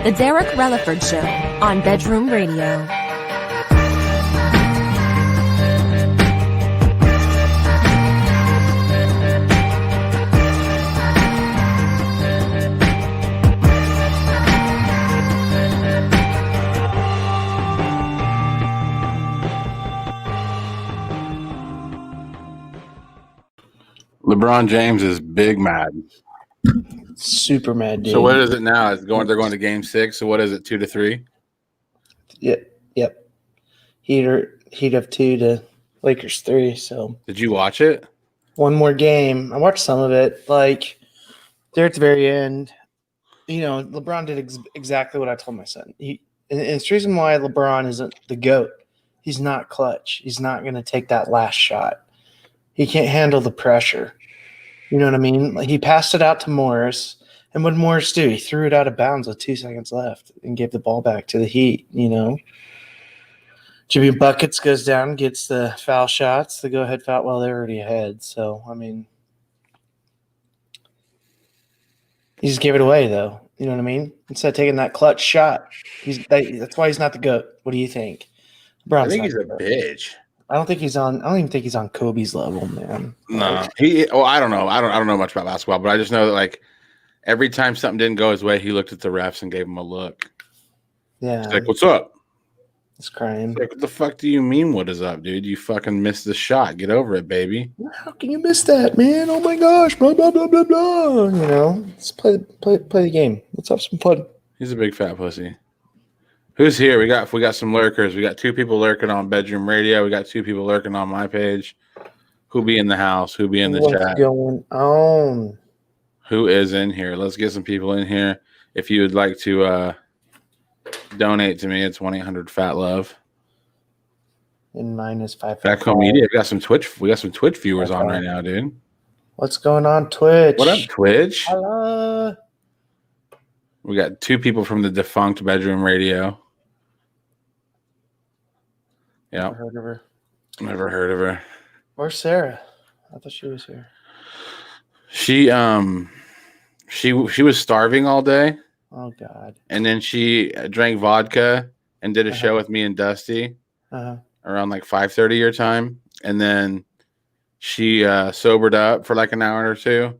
The Derek Relaford Show on Bedroom Radio. LeBron James is big mad. Super mad, dude. So what is it now? They're going to Game 6. So what is it? 2-3? Yep. Heat of 2 to Lakers 3. So did you watch it? One more game. I watched some of it. Like there at the very end, LeBron did exactly what I told my son. And it's the reason why LeBron isn't the GOAT. He's not clutch. He's not going to take that last shot. He can't handle the pressure. You know what I mean? Like he passed it out to Morris. And what did Morris do? He threw it out of bounds with 2 seconds left and gave the ball back to the Heat, Jimmy Buckets goes down, gets the foul shots, the go-ahead foul. Well, they're already ahead. So, he just gave it away, though. You know what I mean? Instead of taking that clutch shot. That's why he's not the GOAT. What do you think? I think he's a bitch. I don't even think he's on Kobe's level, man. No, I don't know. I don't know much about basketball, but I just know that like every time something didn't go his way, he looked at the refs and gave him a look. Yeah, he's like, "What's up?" It's crying. Like, what the fuck do you mean? What is up, dude? You fucking missed the shot. Get over it, baby. How can you miss that, man? Oh my gosh! Blah blah blah blah blah. Let's play the game. Let's have some fun. He's a big fat pussy. Who's here? We got some lurkers. We got 2 people lurking on Bedroom Radio. We got 2 people lurking on my page. Who be in the house? Who be in the chat? What's going on? Who is in here? Let's get some people in here. If you would like to donate to me, it's 1-800-FAT-LOVE. And mine is 5. Back Home Media. We got some Twitch viewers on right now, dude. What's going on, Twitch? What up, Twitch? Hello. We got 2 people from the defunct Bedroom Radio. Yeah. Never heard of her. Where's Sarah? I thought she was here. She was starving all day. Oh God. And then she drank vodka and did a show with me and Dusty around like 5:30 your time. And then she sobered up for like an hour or 2.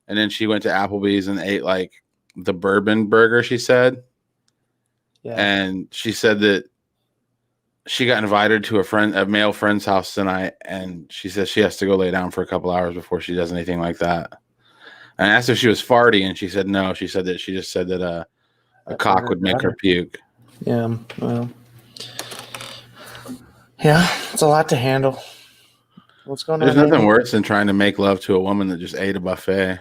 And then she went to Applebee's and ate like the bourbon burger, she said. Yeah. And she said that she got invited to a male friend's house tonight, and she says she has to go lay down for a couple hours before she does anything like that. And I asked if she was farty, and she said no. She said that she just said that a cock would make her puke. Yeah, well, yeah, it's a lot to handle. What's going on? There's nothing worse than trying to make love to a woman that just ate a buffet.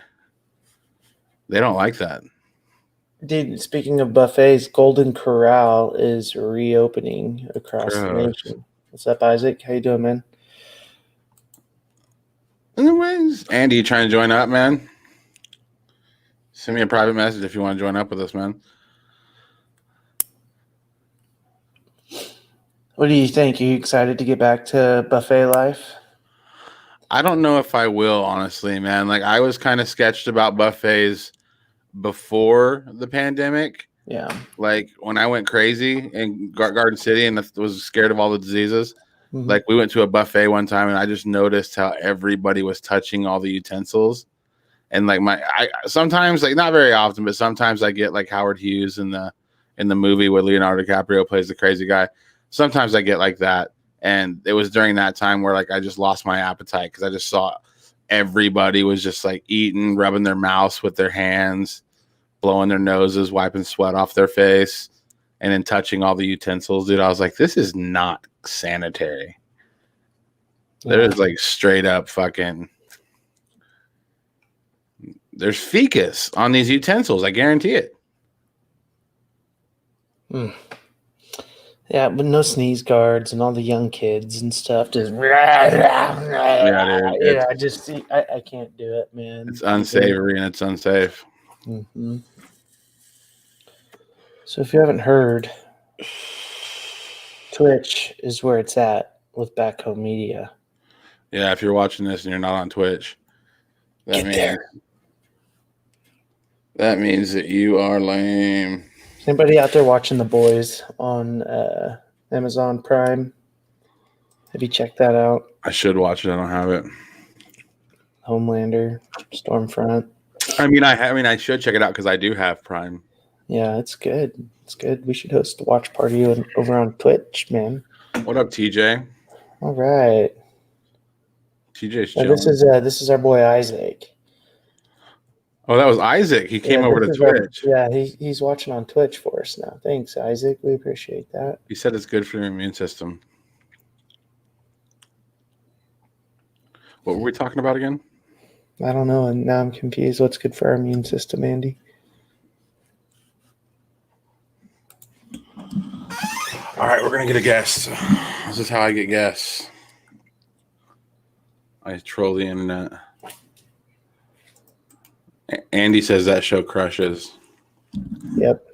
They don't like that. Dude, speaking of buffets, Golden Corral is reopening across the nation. What's up, Isaac? How you doing, man? Anyways, Andy, you trying to join up, man? Send me a private message if you want to join up with us, man. What do you think? Are you excited to get back to buffet life? I don't know if I will, honestly, man. Like, I was kind of sketched about buffets before the pandemic. Yeah. Like, when I went crazy in Garden City and was scared of all the diseases, like, we went to a buffet one time and I just noticed how everybody was touching all the utensils. And, like, I sometimes, like, not very often, but sometimes I get, like, Howard Hughes in the movie where Leonardo DiCaprio plays the crazy guy. Sometimes I get like that. And it was during that time where, like, I just lost my appetite because I just saw everybody was just, like, eating, rubbing their mouths with their hands, blowing their noses, wiping sweat off their face, and then touching all the utensils. Dude, I was like, this is not sanitary. Yeah. There's, like, straight up fucking... There's fecus on these utensils. I guarantee it. Yeah, but no sneeze guards and all the young kids and stuff. Just I can't do it, man. It's unsavory and it's unsafe. Mm-hmm. So if you haven't heard, Twitch is where it's at with Back Home Media. Yeah, if you're watching this and you're not on Twitch, that means that you are lame. Anybody out there watching The Boys on Amazon Prime? Have you checked that out? I should watch it. I don't have it. Homelander, Stormfront. I mean, I should check it out because I do have Prime. Yeah, it's good. It's good. We should host a watch party over on Twitch, man. What up, TJ? All right. TJ's Now, chilling. this is our boy Isaac. Oh, that was Isaac. He came over to this is Twitch. He's watching on Twitch for us now. Thanks, Isaac. We appreciate that. He said it's good for your immune system. What were we talking about again? I don't know, and now I'm confused. What's good for our immune system, Andy? All right, we're gonna get a guest. This is how I get guests. I troll the internet. Andy says that show crushes. Yep.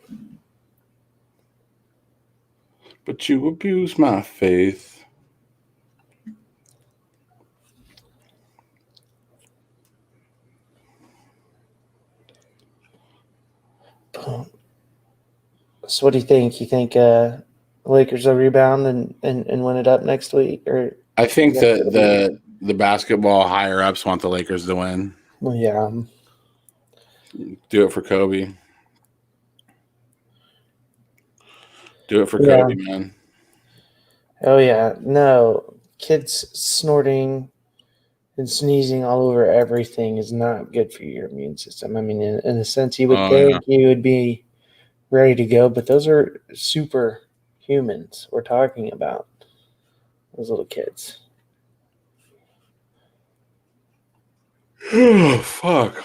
But you abuse my faith. So what do you think? You think Lakers will rebound and win it up next week? Or I think that the basketball higher ups want the Lakers to win. well, yeah. Do it for Kobe. Do it for Kobe, man. Oh yeah. No. Kids snorting and sneezing all over everything is not good for your immune system. I mean, in a sense, you would think you would be ready to go, but those are super humans we're talking about. Those little kids. Oh, fuck.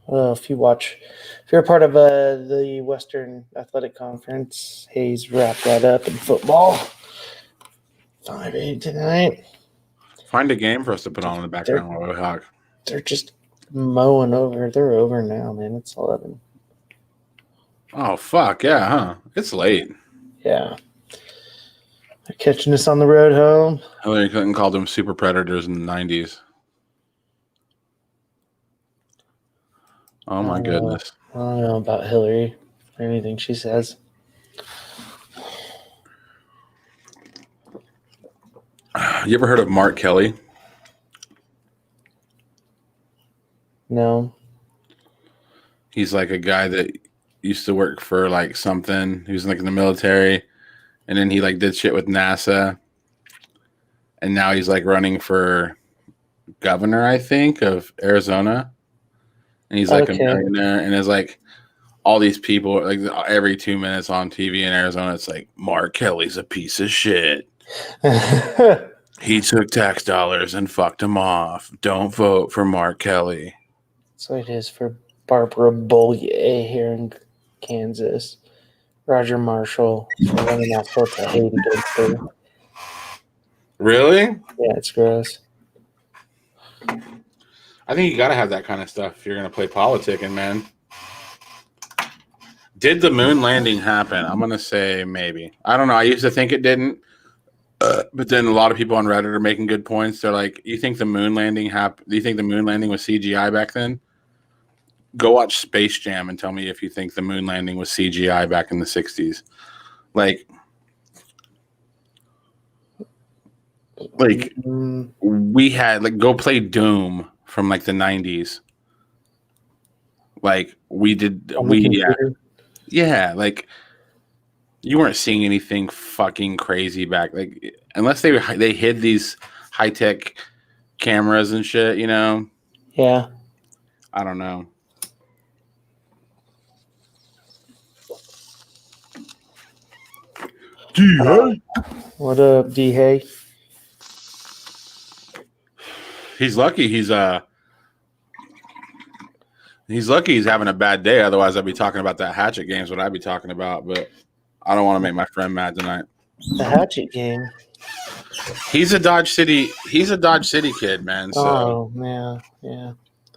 Well, if you're a part of the Western Athletic Conference, Hayes wrapped that up in football. 5-8 tonight. Find a game for us to put on in the background while we talk. They're just mowing over. They're over now, man. It's 11. Oh, fuck. Yeah, huh? It's late. Yeah. They're catching us on the road home. Hillary Clinton called them super predators in the 90s. Oh, my goodness. I don't know about Hillary or anything she says. You ever heard of Mark Kelly? No. He's like a guy that used to work for like something. He was like in the military, and then he like did shit with NASA, and now he's like running for governor, I think, of Arizona. And he's like a millionaire, and there's like all these people, like every 2 minutes on TV in Arizona, it's like Mark Kelly's a piece of shit. He took tax dollars and fucked them off. Don't vote for Mark Kelly. That's what it is for Barbara Bollier here in Kansas. Roger Marshall running all sorts of hate against her. Really? Yeah, it's gross. I think you got to have that kind of stuff if you're going to play politicking, man. Did the moon landing happen? I'm going to say maybe. I don't know. I used to think it didn't. But then a lot of people on Reddit are making good points. They're like, you think the moon landing happened? Do you think the moon landing was CGI back then? Go watch Space Jam and tell me if you think the moon landing was CGI back in the 60s. Like we had, like, go play Doom from like the 90s. Like yeah, like you weren't seeing anything fucking crazy back, like unless they hid these high-tech cameras and shit, you know. Yeah. I don't know. D-Hay. What up, D-Hay? He's lucky he's lucky he's having a bad day. Otherwise, I'd be talking about that Hatchet game is what I'd be talking about. But I don't want to make my friend mad tonight. The Hatchet game. He's a Dodge City kid, man. So. Oh, yeah.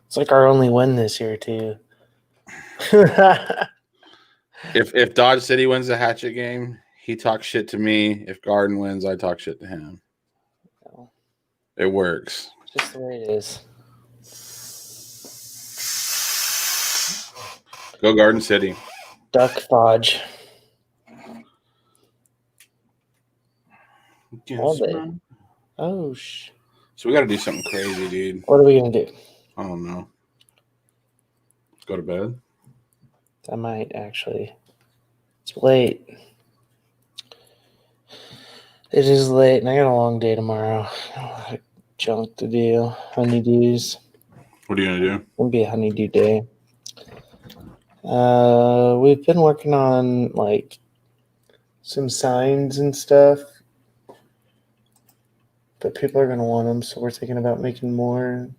It's like our only win this year, too. If Dodge City wins the Hatchet game, he talks shit to me. If Garden wins, I talk shit to him. It works. Just the way it is. Go Garden City. Duck Fudge. All day. Oh, So we got to do something crazy, dude. What are we going to do? I don't know. Go to bed? I might, actually. It's late. It is late, and I got a long day tomorrow. A lot of junk to do. Honeydews. What are you going to do? It'll be a honeydew day. We've been working on, like, some signs and stuff. But people are going to want them, so we're thinking about making more.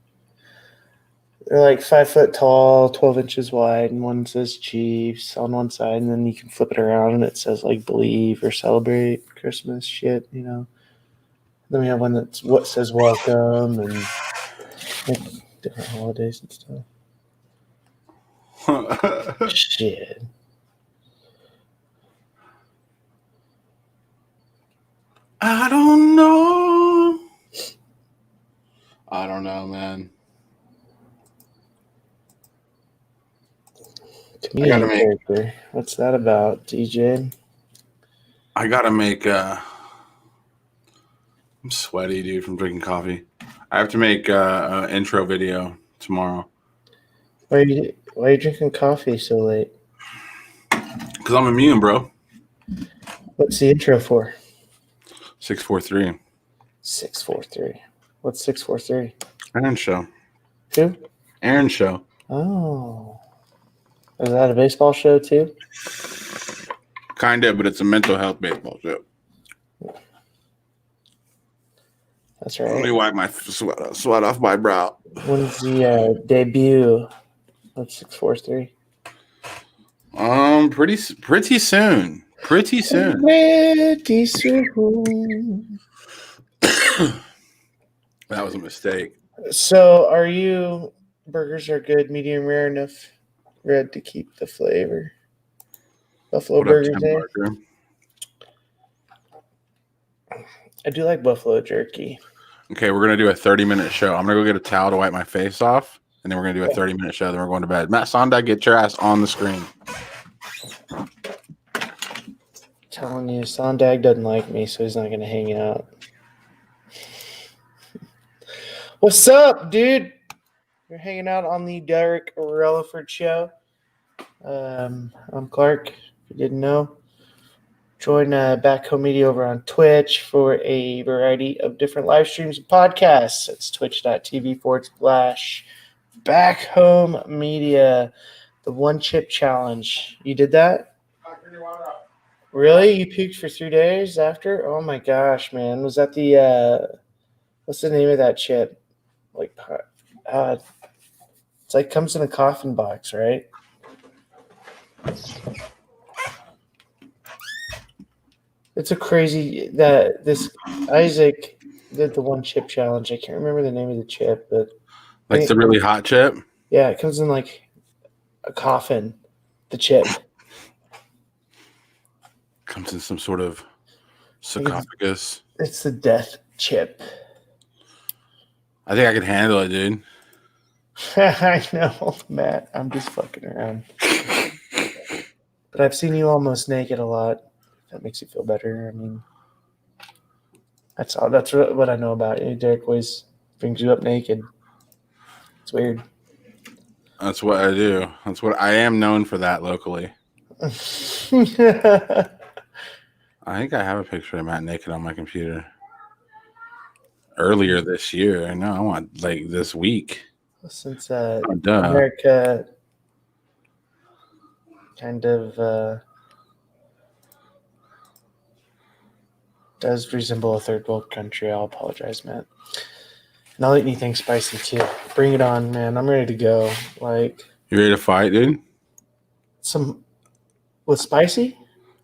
They're like 5 foot tall, 12 inches wide, and one says Chiefs on one side, and then you can flip it around and it says like believe or celebrate Christmas shit, you know. Then we have one that's what says welcome and like, different holidays and stuff. Shit. I don't know. I don't know, man. Comedian character. What's that about, DJ? I gotta make I'm sweaty, dude, from drinking coffee. I have to make an intro video tomorrow. Why are you drinking coffee so late? Because I'm immune, bro. What's the intro for? 643. 643. What's 643? Aaron Show. Who? Aaron Show. Oh. Is that a baseball show too? Kind of, but it's a mental health baseball show. That's Let me right. wipe my sweat off my brow. When's the debut of 643? Pretty soon. Pretty soon. Pretty soon. That was a mistake. So, burgers are good, medium rare, enough red to keep the flavor? Buffalo What up, burgers, Tim eh? Barker? I do like buffalo jerky. Okay, we're going to do a 30-minute show. I'm going to go get a towel to wipe my face off, and then we're going to do a 30-minute show. Then we're going to bed. Matt Sondag, get your ass on the screen. Telling you, Sondag doesn't like me, so he's not going to hang out. What's up, dude? You're hanging out on the Derek Relaford show. I'm Clark, if you didn't know. Join Back Home Media over on Twitch for a variety of different live streams and podcasts. It's twitch.tv/Back Home Media. The One Chip Challenge. You did that? Really? You puked for 3 days after? Oh my gosh, man. Was that the, what's the name of that chip? Like, it's like comes in a coffin box, right? It's a crazy that this Isaac did the One Chip Challenge. I can't remember the name of the chip, but Like the really hot chip? yeah, it comes in like a coffin. The chip Comes in some sort of sarcophagus. it's the death chip. I think I can handle it, dude. I know, Matt. I'm just fucking around. But I've seen you almost naked a lot. If that makes you feel better. I mean, that's all. That's what I know about you. Derek always brings you up naked. It's weird. That's what I do. That's what I am known for that locally. I think I have a picture of Matt naked on my computer. Earlier this year. No, I want like this week. Since Duh. America kind of does resemble a third world country, I'll apologize, Matt. And I'll eat anything spicy too. Bring it on, man. I'm ready to go. Like, You ready to fight, dude? some with spicy?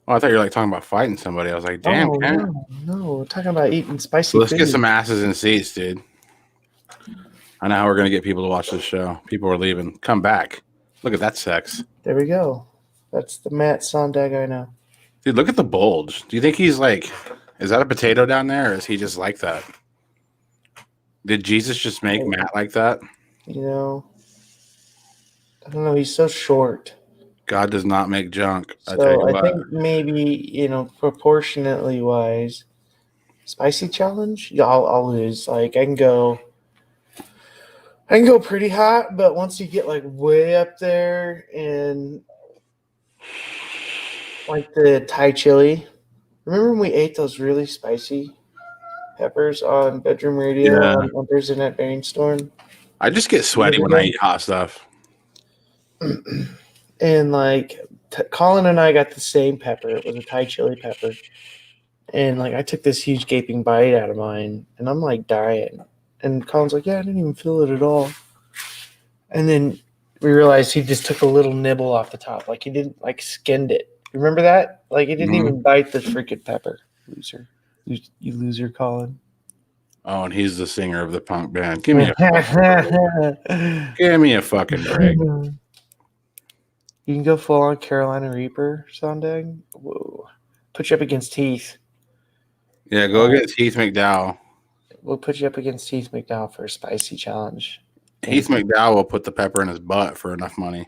Oh, I thought you were like talking about fighting somebody. I was like, damn, Oh, Ken. no, we're talking about eating spicy So let's food. get some asses in seats, dude. I know how we're gonna get people to watch this show. People are leaving. Come back. Look at that sex. There we go. That's the Matt Sondag I know. Dude, look at the bulge. Do you think he's like, is that a potato down there, or is he just like that? Did Jesus just make Matt like that? You know, I don't know. He's so short. God does not make junk. I tell So you I what. think maybe, proportionately wise, spicy challenge, yeah, I'll lose. Like I can go pretty hot, but once you get like way up there in like the Thai chili, remember when we ate those really spicy peppers on Bedroom Radio Yeah. on Thursday Night Brainstorm? I just get sweaty when I eat hot stuff. And like Colin and I got the same pepper. It was a Thai chili pepper. And like I took this huge gaping bite out of mine and I'm like dying. And Colin's like, yeah, I didn't even feel it at all. And then we realized he just took a little nibble off the top. Like he didn't like skinned it. Remember that? Like he didn't even bite the freaking pepper. Loser. You loser, Colin. Oh, and he's the singer of the punk band. Give me a fucking break. You can go full on Carolina Reaper, Sondag. Whoa. Put you up against Heath. Yeah, go against Heath McDowell. We'll put you up against Heath McDowell for a spicy challenge. Heath McDowell will put the pepper in his butt for enough money.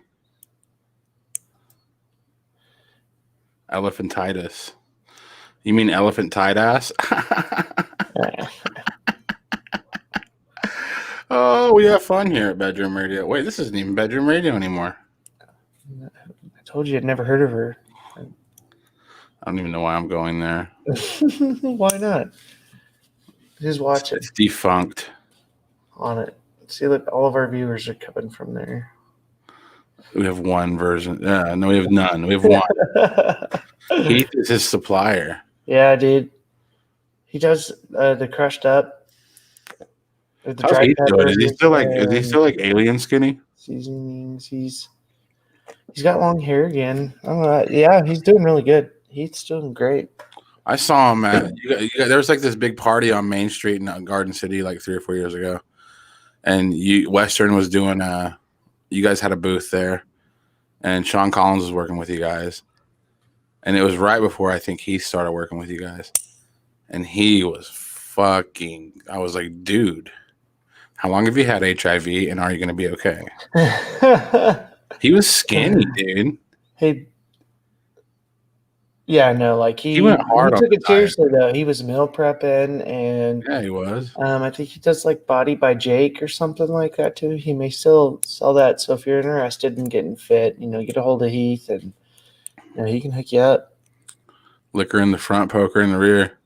Elephantitis. You mean elephant tight ass? Oh, we have fun here at Bedroom Radio. Wait, this isn't even Bedroom Radio anymore. I told you I'd never heard of her. I don't even know why I'm going there. Why not? Just watch it It's defunct. on it. See, look, all of our viewers are coming from there. We have one version. No, we have none. We have one. Heath is his supplier. Yeah, dude. He does the crushed up. The How's Heath doing? Is he still like alien skinny? Seasonings. He's got long hair again. I don't know. Yeah, he's doing really good. He's doing great. I saw him at there was like this big party on Main Street in Garden City like 3 or 4 years ago, and Western was doing you guys had a booth there, and Sean Collins was working with you guys, and it was right before I think he started working with you guys, and he was fucking. I was like, dude, how long have you had HIV, and are you going to be okay? He was skinny, dude. Hey. Yeah, no, like he went hard. He took it seriously though. He was meal prepping, and Yeah, he was. I think he does like Body by Jake or something like that too. He may still sell that. So if you're interested in getting fit, get a hold of Heath, and he can hook you up. Liquor in the front, poker in the rear.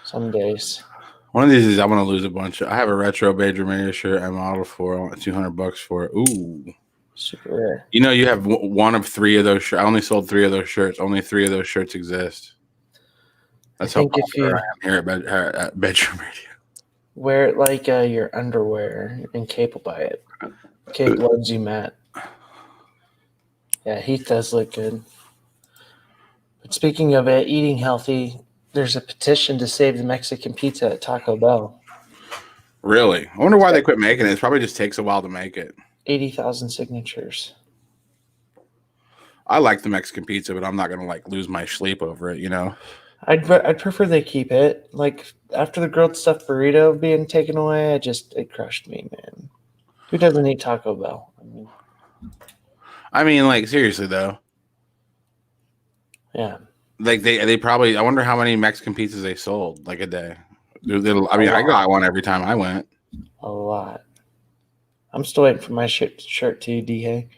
Some days. One of these is I'm gonna lose a bunch. I have a retro Bedroom Radio shirt I modeled for. I want $200 for it. Ooh. Super rare. You have one of 3 of those shirts. I only sold 3 of those shirts. Only 3 of those shirts exist. That's how popular I am here at Bedroom Radio. Wear it like your underwear, and Cape will buy it. Cape loves you, Matt. Yeah, Heath does look good. But speaking of it, eating healthy, there's a petition to save the Mexican pizza at Taco Bell. Really? I wonder why they quit making it. It probably just takes a while to make it. 80,000 signatures. I like the Mexican pizza, but I'm not gonna lose my sleep over it. I'd prefer they keep it. Like after the grilled stuffed burrito being taken away, it crushed me, man. Who doesn't eat Taco Bell? I mean, seriously though. Yeah. They probably. I wonder how many Mexican pizzas they sold a day. I got one every time I went. A lot. I'm still waiting for my shirt too, D-Hay.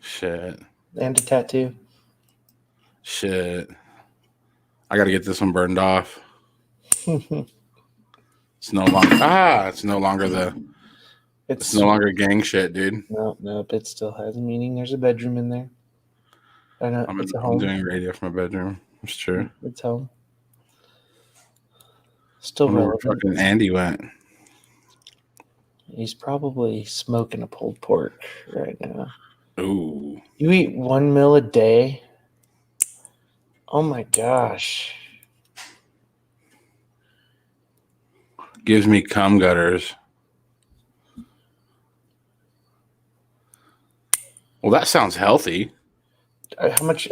Shit. And a tattoo. Shit. I got to get this one burned off. It's no longer. It's no longer It's no longer gang shit, dude. Nope. It still has a meaning. There's a bedroom in there. I'm doing radio from my bedroom. That's true. It's home. Still relevant. Where fucking Andy went. He's probably smoking a pulled pork right now. Ooh. You eat 1 meal a day? Oh my gosh. Gives me cum gutters. Well, that sounds healthy.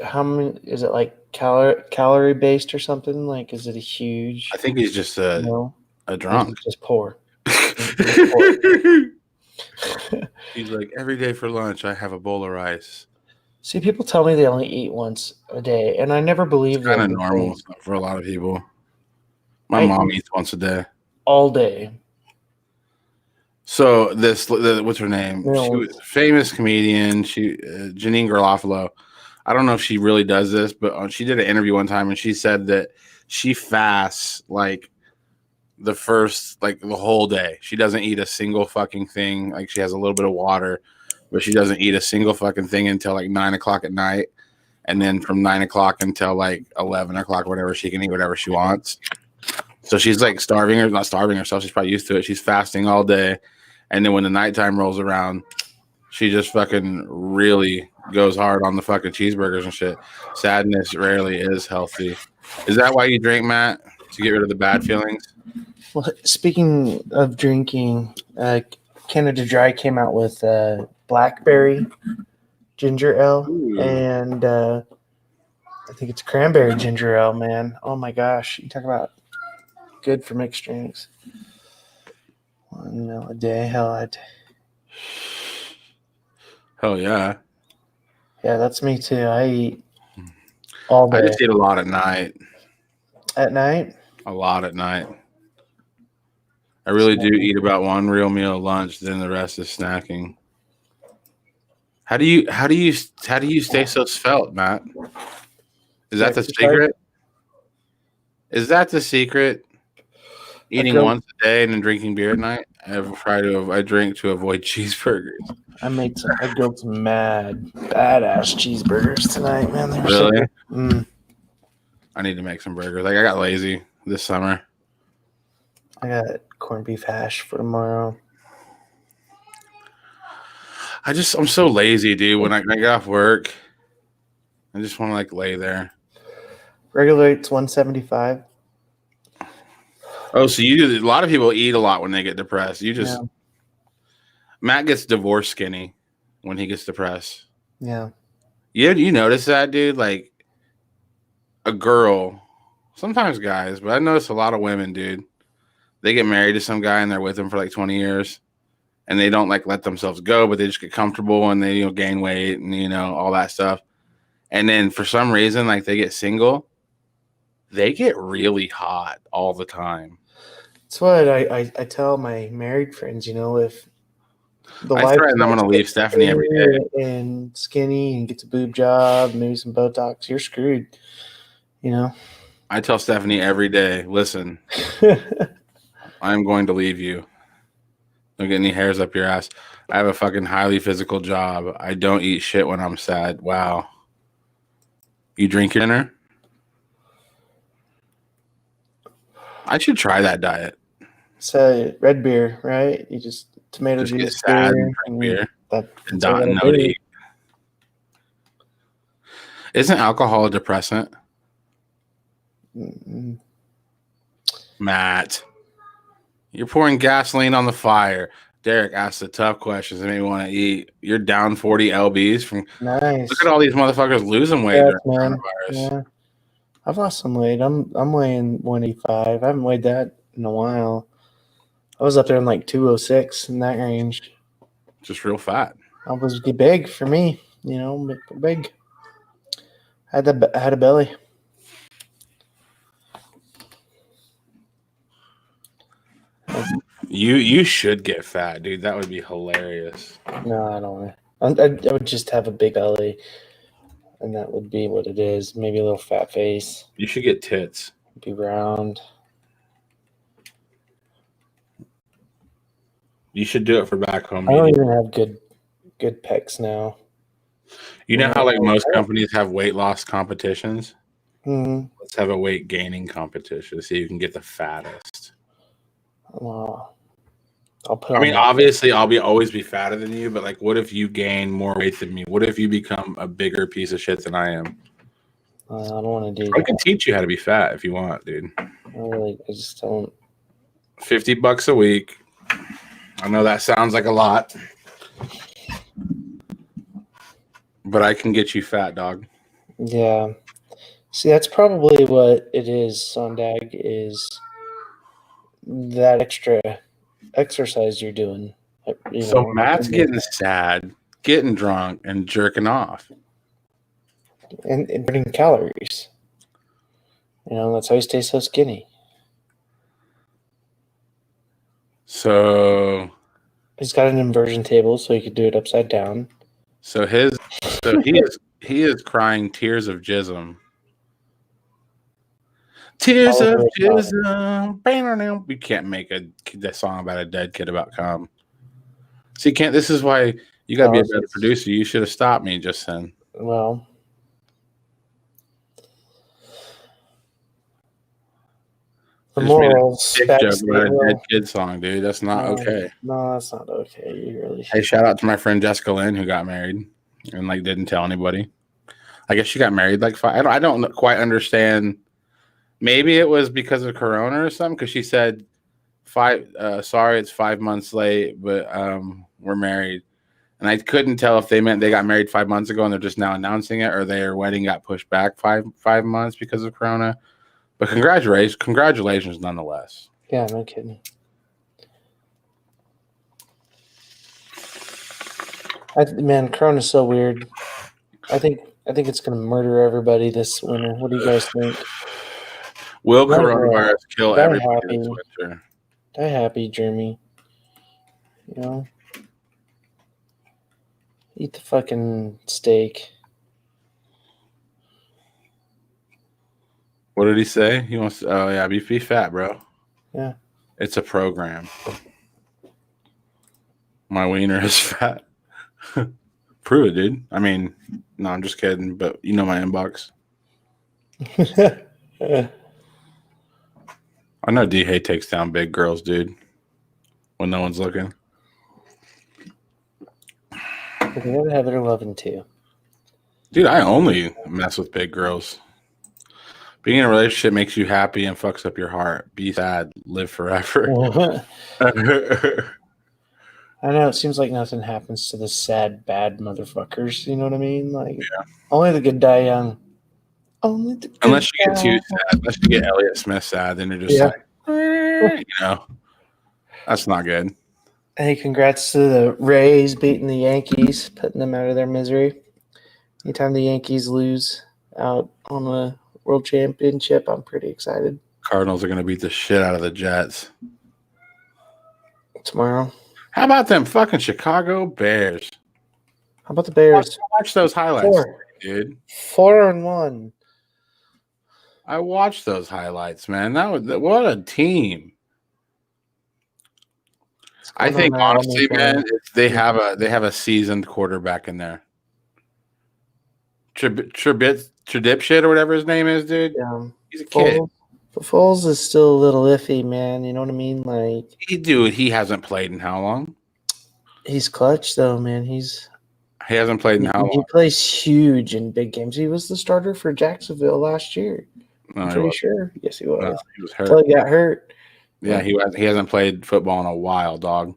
How many is it, like calorie based or something? Like, is it a huge? I think he's just a drunk. Just poor. She's like, every day for lunch, I have a bowl of rice. See, people tell me they only eat once a day, and I never believe Kind them of normal because for a lot of people. My I mom eat eats once a day. all day. So what's her name? She Mills. was a famous comedian. Janine Garofalo. I don't know if she really does this, but she did an interview one time and she said that she fasts like the whole day. She doesn't eat a single fucking thing. Like she has a little bit of water, but she doesn't eat a single fucking thing until like 9 o'clock at night. And then from 9 o'clock until like 11 o'clock, whatever, she can eat whatever she wants. So she's like not starving herself. She's probably used to it. She's fasting all day. And then when the nighttime rolls around, she just fucking really goes hard on the fucking cheeseburgers and shit. Sadness rarely is healthy. Is that why you drink, Matt? To get rid of the bad feelings? Well, speaking of drinking, Canada Dry came out with blackberry ginger ale, Ooh. and I think it's cranberry ginger ale, man. Oh my gosh. You talk about good for mixed drinks. 1 meal a day. Hell yeah. Yeah, that's me too. I eat all day. I just eat a lot at night. At night? A lot at night. I really do eat about one real meal at lunch, then the rest is snacking. How do you stay so svelte, Matt? Is that the secret? Is that the secret? Eating once a day and then drinking beer at night? I drink to avoid cheeseburgers. I grilled some badass cheeseburgers tonight, man. They were Really? I need to make some burgers. Like I got lazy this summer. I got corned beef hash for tomorrow. I'm so lazy, dude. When I get off work, I just want to like lay there. Regular rate's $175. Oh, so a lot of people eat a lot when they get depressed. Matt gets divorce skinny when he gets depressed. Yeah. You notice that, dude? Like a girl, sometimes guys, but I notice a lot of women, dude. They get married to some guy and they're with him for like 20 years and they don't like let themselves go, but they just get comfortable and they gain weight and all that stuff. And then for some reason, like they get single, they get really hot all the time. That's what I tell my married friends, if I threaten I'm going to leave Stephanie every day. And skinny and gets a boob job, maybe some Botox, you're screwed, I tell Stephanie every day, listen, I'm going to leave you. Don't get any hairs up your ass. I have a fucking highly physical job. I don't eat shit when I'm sad. Wow. You drink your dinner? I should try that diet. So red beer, right? You just tomato just juice, get sad and drink beer and not eat. Isn't alcohol a depressant? Mm-mm. Matt, you're pouring gasoline on the fire. Derek asked the tough questions that made me want to eat. You're down 40 lbs from. Nice. Look at all these motherfuckers losing weight during coronavirus. Yeah. I've lost some weight. I'm weighing 185. I haven't weighed that in a while. I was up there in like 206 in that range. Just real fat. I was big for me, big. I had a belly. You should get fat, dude. That would be hilarious. No, I don't want to. I would just have a big belly, and that would be what it is. Maybe a little fat face. You should get tits. Be round. You should do it for back home. I don't even have good pecs now. You know how like most companies have weight loss competitions? Mm-hmm. Let's have a weight gaining competition so you can get the fattest. Well, obviously I'll always be fatter than you, but like what if you gain more weight than me? What if you become a bigger piece of shit than I am? I don't want to do I that. can teach you how to be fat if you want, dude. I just don't. $50 a week. I know that sounds like a lot, but I can get you fat, dog. Yeah. See, that's probably what it is, Sondag, is that extra exercise you're doing. So Matt's getting sad, getting drunk, and jerking off. and burning calories. That's how he stays so skinny. So He's got an inversion table, so he could do it upside down. So he is crying tears of jism. Tears of jism. You can't make a song about a dead kid about cum. So you can't. This is why you got to be a better producer. You should have stopped me just then. Well, the morals. Dick joke about a dead kid song, dude. That's not okay. No, that's not okay. You really. Hey, shout out to my friend Jessica Lynn who got married and didn't tell anybody. I guess she got married I don't quite understand. Maybe it was because of Corona or something. Because she said sorry, it's 5 months late, but we're married. And I couldn't tell if they meant they got married 5 months ago and they're just now announcing it, or their wedding got pushed back five months because of Corona. But congratulations nonetheless. Yeah, no kidding. Man, Corona's so weird. I think it's gonna murder everybody this winter. What do you guys think? Will coronavirus kill everybody this winter? Die happy, Jeremy. Eat the fucking steak. What did he say? He wants to, oh yeah, be fat, bro. Yeah. It's a program. My wiener is fat. Prove it, dude. I mean, no, I'm just kidding, but you know my inbox. I know D-Hay takes down big girls, dude, when no one's looking. They gotta have their loving too. Dude, I only mess with big girls. Being in a relationship makes you happy and fucks up your heart. Be sad, live forever. I know, it seems like nothing happens to the sad, bad motherfuckers. You know what I mean? Only the good die young. Only the good Unless you get too sad. Unless you get Elliott Smith sad, then you're just that's not good. Hey, congrats to the Rays beating the Yankees, putting them out of their misery. Anytime the Yankees lose out on a World Championship, I'm pretty excited. Cardinals are going to beat the shit out of the Jets tomorrow. How about them fucking Chicago Bears? How about the Bears? Watch those highlights, dude. 4-1. I watched those highlights, man. What a team. I think honestly, man, they have a seasoned quarterback in there. Tradipshit or whatever his name is, dude. Yeah. He's a kid. But Foles is still a little iffy, man. You know what I mean? He hasn't played in how long? He's clutch though, man. He hasn't played in how long? He plays huge in big games. He was the starter for Jacksonville last year. I'm pretty sure. Yes, he was. No, he was hurt. Until he got hurt. Yeah, he hasn't played football in a while, dog.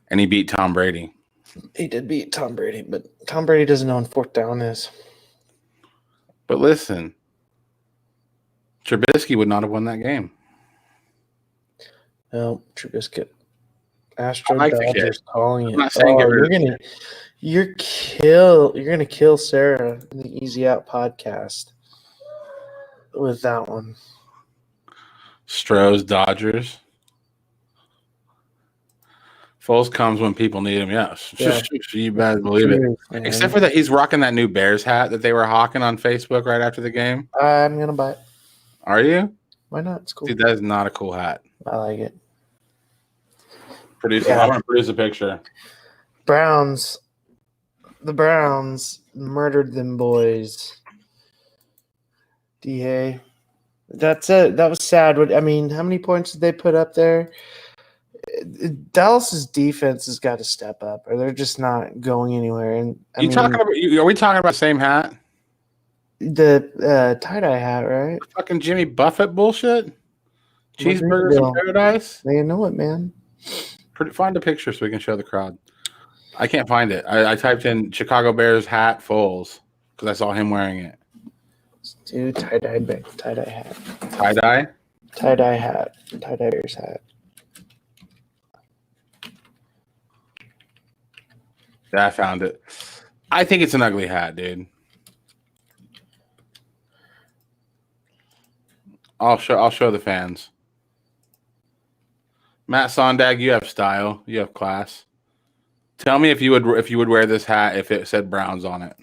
And he beat Tom Brady. He did beat Tom Brady, but Tom Brady doesn't know when fourth down is. But listen, Trubisky would not have won that game. No, Trubisky. Dodgers calling it. I'm not saying you're gonna kill Sarah in the Easy Out podcast with that one. Stros, Dodgers. Foles comes when people need him. Yes, yeah. You better believe it. Man. Except for that, he's rocking that new Bears hat that they were hawking on Facebook right after the game. I'm gonna buy it. Are you? Why not? It's cool. Dude, that is not a cool hat. I like it. I want to produce a picture. The Browns murdered them boys. D-Hay. That's it. That was sad. How many points did they put up there? Dallas's defense has got to step up, or they're just not going anywhere. And are we talking about the same hat? The tie-dye hat, right? Fucking Jimmy Buffett bullshit. Cheeseburgers in paradise. You know it, man. Find a picture so we can show the crowd. I can't find it. I typed in Chicago Bears hat Foles because I saw him wearing it. Dude, tie-dye hat. Tie-dye? Tie-dye hat. Tie-dye Bears hat. Yeah, I found it. I think it's an ugly hat, dude. I'll show the fans. Matt Sondag, you have style. You have class. Tell me if you would wear this hat if it said Browns on it.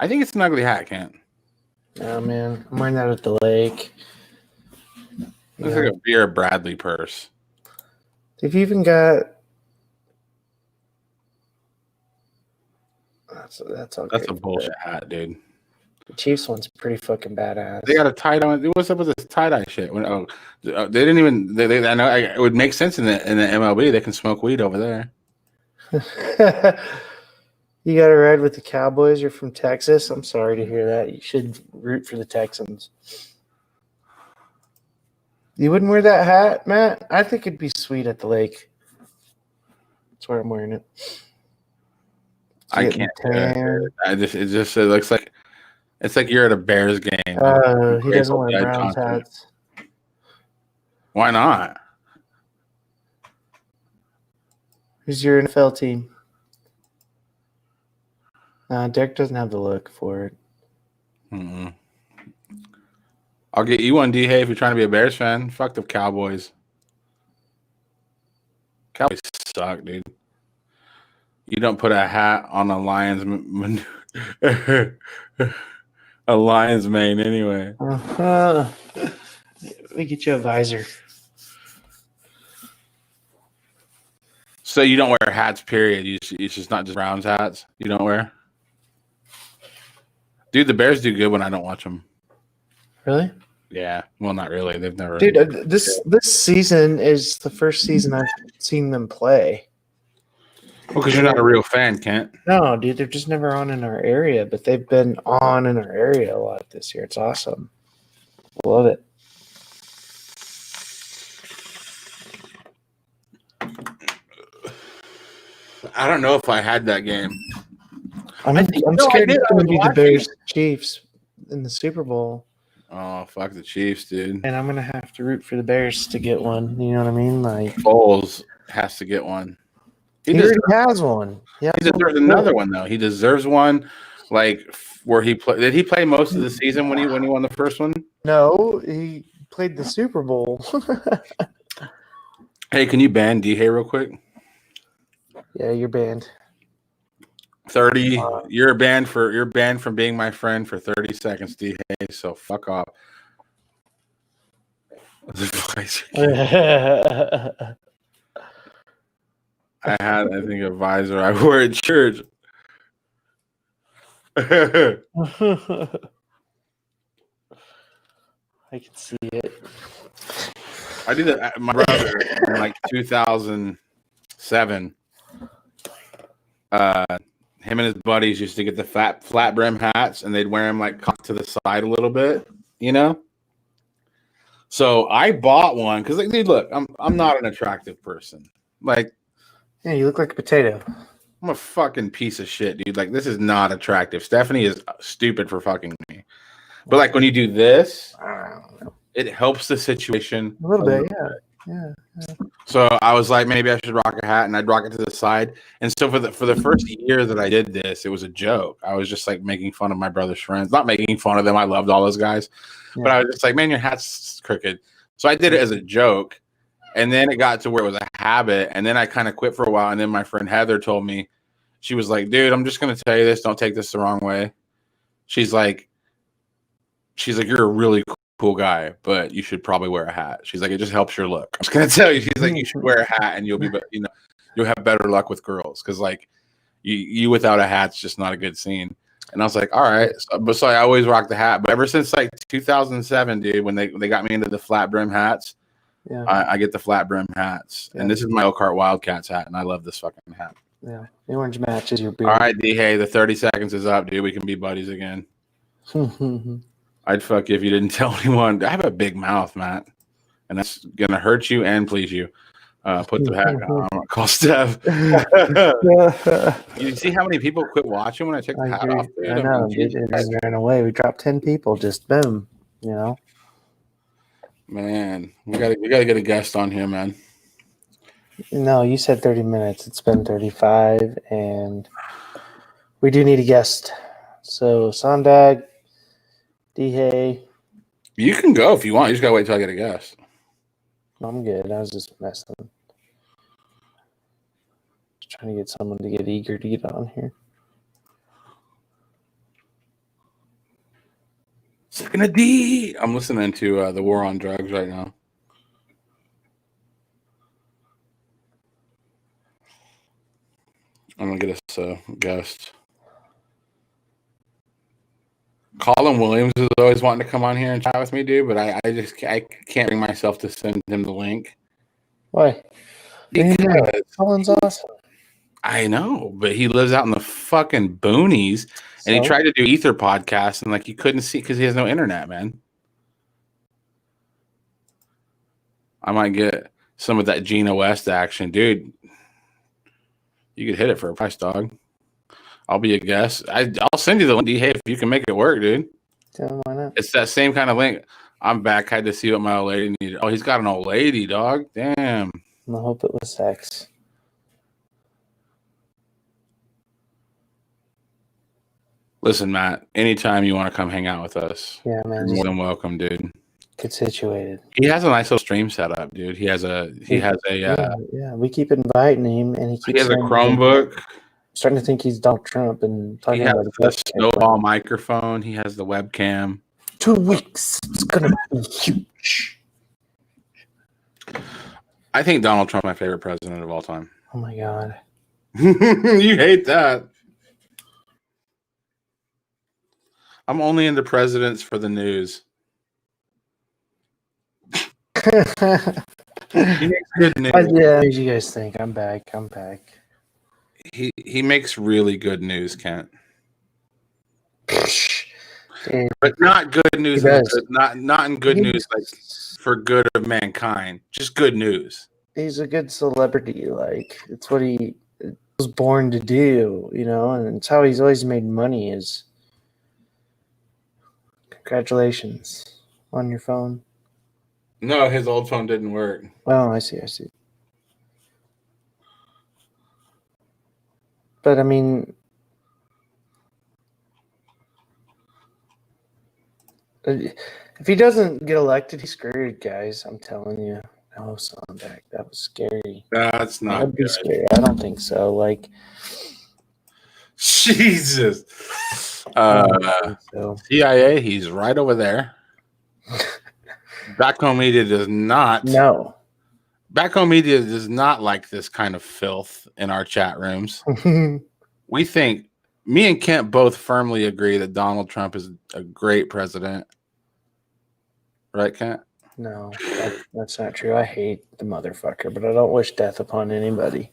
I think it's an ugly hat, Kent. Oh man, I'm wearing that at the lake. Looks like a Vera Bradley purse. They've even got. That's a bullshit hat, dude. The Chiefs one's pretty fucking badass. They got a tie dye. What's up with this tie dye shit? They didn't even. I know it would make sense in the MLB. They can smoke weed over there. You got to ride with the Cowboys. You're from Texas. I'm sorry to hear that. You should root for the Texans. You wouldn't wear that hat, Matt? I think it'd be sweet at the lake. That's where I'm wearing it. I can't. It looks like it's like you're at a Bears game. He doesn't wear Browns hats. Why not? Who's your NFL team? Derek doesn't have the look for it. Mm-mm. I'll get you one, D-Hay, if you're trying to be a Bears fan. Fuck the Cowboys. Cowboys suck, dude. You don't put a hat on a Lions a Lions mane anyway. Let me get you a visor. So you don't wear hats, period. It's just not just Browns hats you don't wear? Dude, the Bears do good when I don't watch them. Really? Yeah. Well, not really. They've never. Dude, this season is the first season I've seen them play. Well, because you're not a real fan, Kent. No, dude, they're just never on in our area, but they've been on in our area a lot this year. It's awesome. Love it. I don't know if I had that game. I'm scared it's going to be the Bears Chiefs in the Super Bowl. Oh, fuck the Chiefs, dude. And I'm going to have to root for the Bears to get one. You know what I mean? Like Foles has to get one. He already has one. Yeah, he deserves another one, though. He deserves one, like where he played. Did he play most of the season when he won the first one? No, he played the Super Bowl. Hey, can you ban D-Hay real quick? Yeah, you're banned. 30. You're banned from being my friend for 30 seconds, D-Hay. So fuck off. I think a visor I wore at church. I can see it. I did it. My brother in like 2007. Him and his buddies used to get the flat brim hats, and they'd wear them like cocked to the side a little bit, you know. So I bought one because, like, dude, look, I'm not an attractive person. Like, yeah, you look like a potato. I'm a fucking piece of shit, dude. Like, this is not attractive. Stephanie is stupid for fucking me. But like when you do this, I don't know. It helps the situation A little bit, yeah. So I was like, maybe I should rock a hat, and I'd rock it to the side. And so for the first year that I did this, it was a joke. I was just like making fun of my brother's friends, not making fun of them. I loved all those guys, but I was just like, man, your hat's crooked. So I did it as a joke, and then it got to where it was a habit, and then I kind of quit for a while. And then my friend Heather told me, she was like, dude, I'm just gonna tell you this. Don't take this the wrong way. She's like, you're a really cool guy, but you should probably wear a hat. She's like, it just helps your look. I'm just gonna tell you. She's like, you should wear a hat, and you'll have better luck with girls, because like you without a hat's just not a good scene. And I was like, all right. So I always rock the hat. But ever since like 2007, dude, when they got me into the flat brim hats, I get the flat brim hats. Yeah. And this is my Elkhart Wildcats hat, and I love this fucking hat. Yeah, the orange matches your beard. All right, D-Hey, the 30 seconds is up, dude. We can be buddies again. I'd fuck you if you didn't tell anyone. I have a big mouth, Matt, and that's gonna hurt you and please you. Put the hat on. I'm gonna call Steph. You see how many people quit watching when I took the hat off? Dude? I know. It ran away. We dropped 10 people. Just boom. You know. Man, we gotta get a guest on here, man. No, you said 30 minutes. It's been 35, and we do need a guest. So, Sondag, D-Hay. You can go if you want. You just gotta wait till I get a guest. I'm good. I was just messing. Just trying to get someone to get eager to get on here. Second a D. I'm listening to the War on Drugs right now. I'm gonna get us a guest. Colin Williams is always wanting to come on here and chat with me, dude, but I can't bring myself to send him the link. Why? Because Colin's awesome. I know, but he lives out in the fucking boonies, and he tried to do Ether podcasts, and like you couldn't see because he has no internet, man. I might get some of that Gina West action, dude. You could hit it for a price, dog. I'll be a guest. I'll send you the link. Hey, if you can make it work, dude. Yeah, why not? It's that same kind of link. I'm back. Had to see what my old lady needed. Oh, he's got an old lady, dog. Damn. I hope it was sex. Listen, Matt, anytime you want to come hang out with us, Yeah, man. you're more than welcome, dude. Get situated. He has a nice little stream set up, dude. He has a yeah. We keep inviting him, and he keeps. he has a Chromebook. I'm starting to think he's Donald Trump and talking He has about the snowball microphone. He has the webcam. 2 weeks. It's gonna be huge. I think Donald Trump my favorite president of all time. Oh my god. You hate that. I'm only into presidents for the news. He makes good news. Yeah, what do you guys think? I'm back. He makes really good news, Kent. Yeah, But not good news. He does. Not in good news like for good of mankind. Just good news. he's a good celebrity. Like it's what he was born to do, you know, and it's how he's always made money. Is congratulations on your phone. No, his old phone didn't work. Oh, I see. But I mean, if he doesn't get elected, he's screwed, guys. I'm telling you. No, Sondag, that was scary. That's not That'd be good. scary. I don't think so. Like, Jesus. I don't think so. CIA, he's right over there. Back Home Media does not. No. Back Home Media does not like this kind of filth in our chat rooms. We think, me and Kent both firmly agree that Donald Trump is a great president. Right, Kent? No, that's not true. I hate the motherfucker, but I don't wish death upon anybody.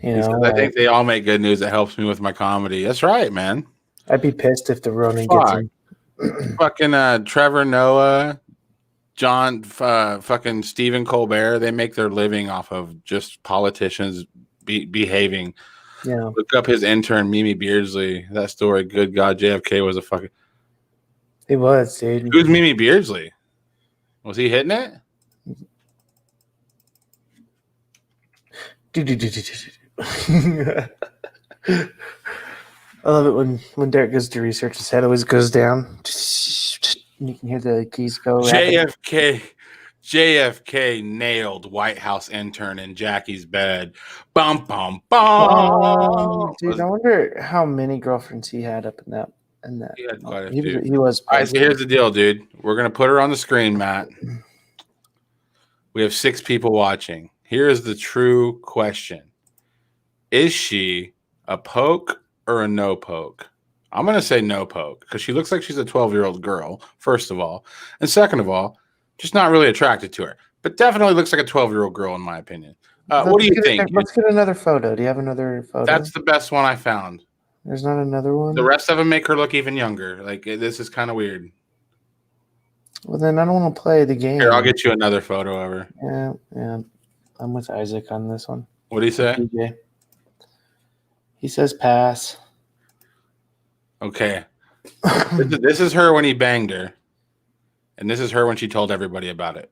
You know, I think they all make good news that helps me with my comedy. That's right, man. I'd be pissed if the Ronin gets him. Fucking Trevor Noah, John, fucking Stephen Colbert, they make their living off of just politicians behaving. Yeah. Look up his intern, Mimi Beardsley. That story, good God, JFK was a fucking... He was, dude. Who's Mimi Beardsley? Was he hitting it? I love it when Derek goes to research, his head always goes down. You can hear the keys go. JFK nailed White House intern in Jackie's bed. Bum, bum, bum. Dude, I wonder how many girlfriends he had up in that. He had quite a He few. was. All right, so here's the deal, dude. We're going to put her on the screen, Matt. We have 6 people watching. Here's the true question. Is she a poke or a no poke? I'm going to say no poke because she looks like she's a 12-year-old girl, first of all. And second of all, just not really attracted to her. But definitely looks like a 12-year-old girl in my opinion. What do you think? Let's get another photo. Do you have another photo? That's the best one I found. There's not another one? The rest of them make her look even younger. Like, this is kind of weird. Well, then I don't want to play the game. Here, I'll get you another photo of her. Yeah. I'm with Isaac on this one. What do you say? DJ. He says pass. Okay. This is her when he banged her. And this is her when she told everybody about it.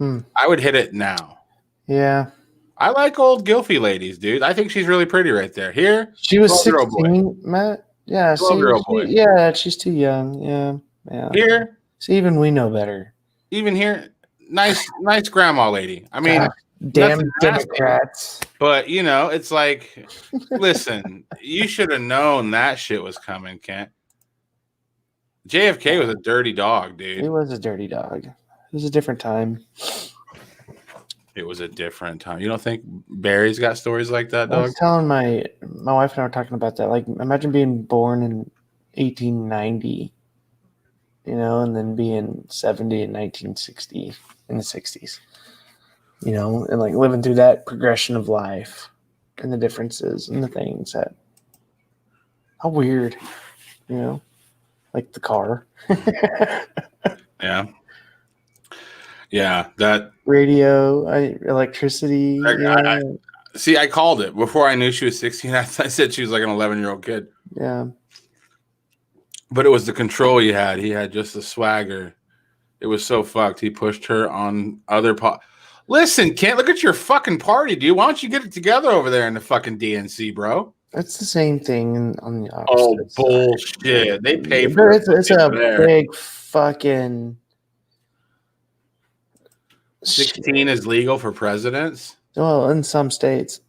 I would hit it now. Yeah. I like old Gilfy ladies, dude. I think she's really pretty right there. Here, She was 12-year-old boy. 16, Matt. Yeah, see, 12-year-old boy. yeah, she's too young. Yeah. Here, See, even we know better. even here, nice grandma lady. I mean, God, damn nothing nasty. Democrats. But it's like, listen, you should have known that shit was coming, Kent. JFK was a dirty dog, He dude. was a dirty dog. It was a different time. It was a different time. You don't think Barry's got stories like that, I dog? was telling my wife and I were talking about that. Like, imagine being born in 1890, and then being 70 in 1960 in the 60s, and like living through that progression of life and the differences and the things that. How weird, like the car. Yeah. Yeah, that Radio, electricity. see, I called it before I knew she was 16. I said she was like an 11-year-old kid. Yeah. But it was the control he had. He had just the swagger. It was so fucked. He pushed her on other Listen, Kent, look at your fucking party, dude. Why don't you get it together over there in the fucking DNC, bro? It's the same thing on the opposite. Oh, bullshit. They pay for It's a there. big fucking 16 is legal for presidents well, in some states.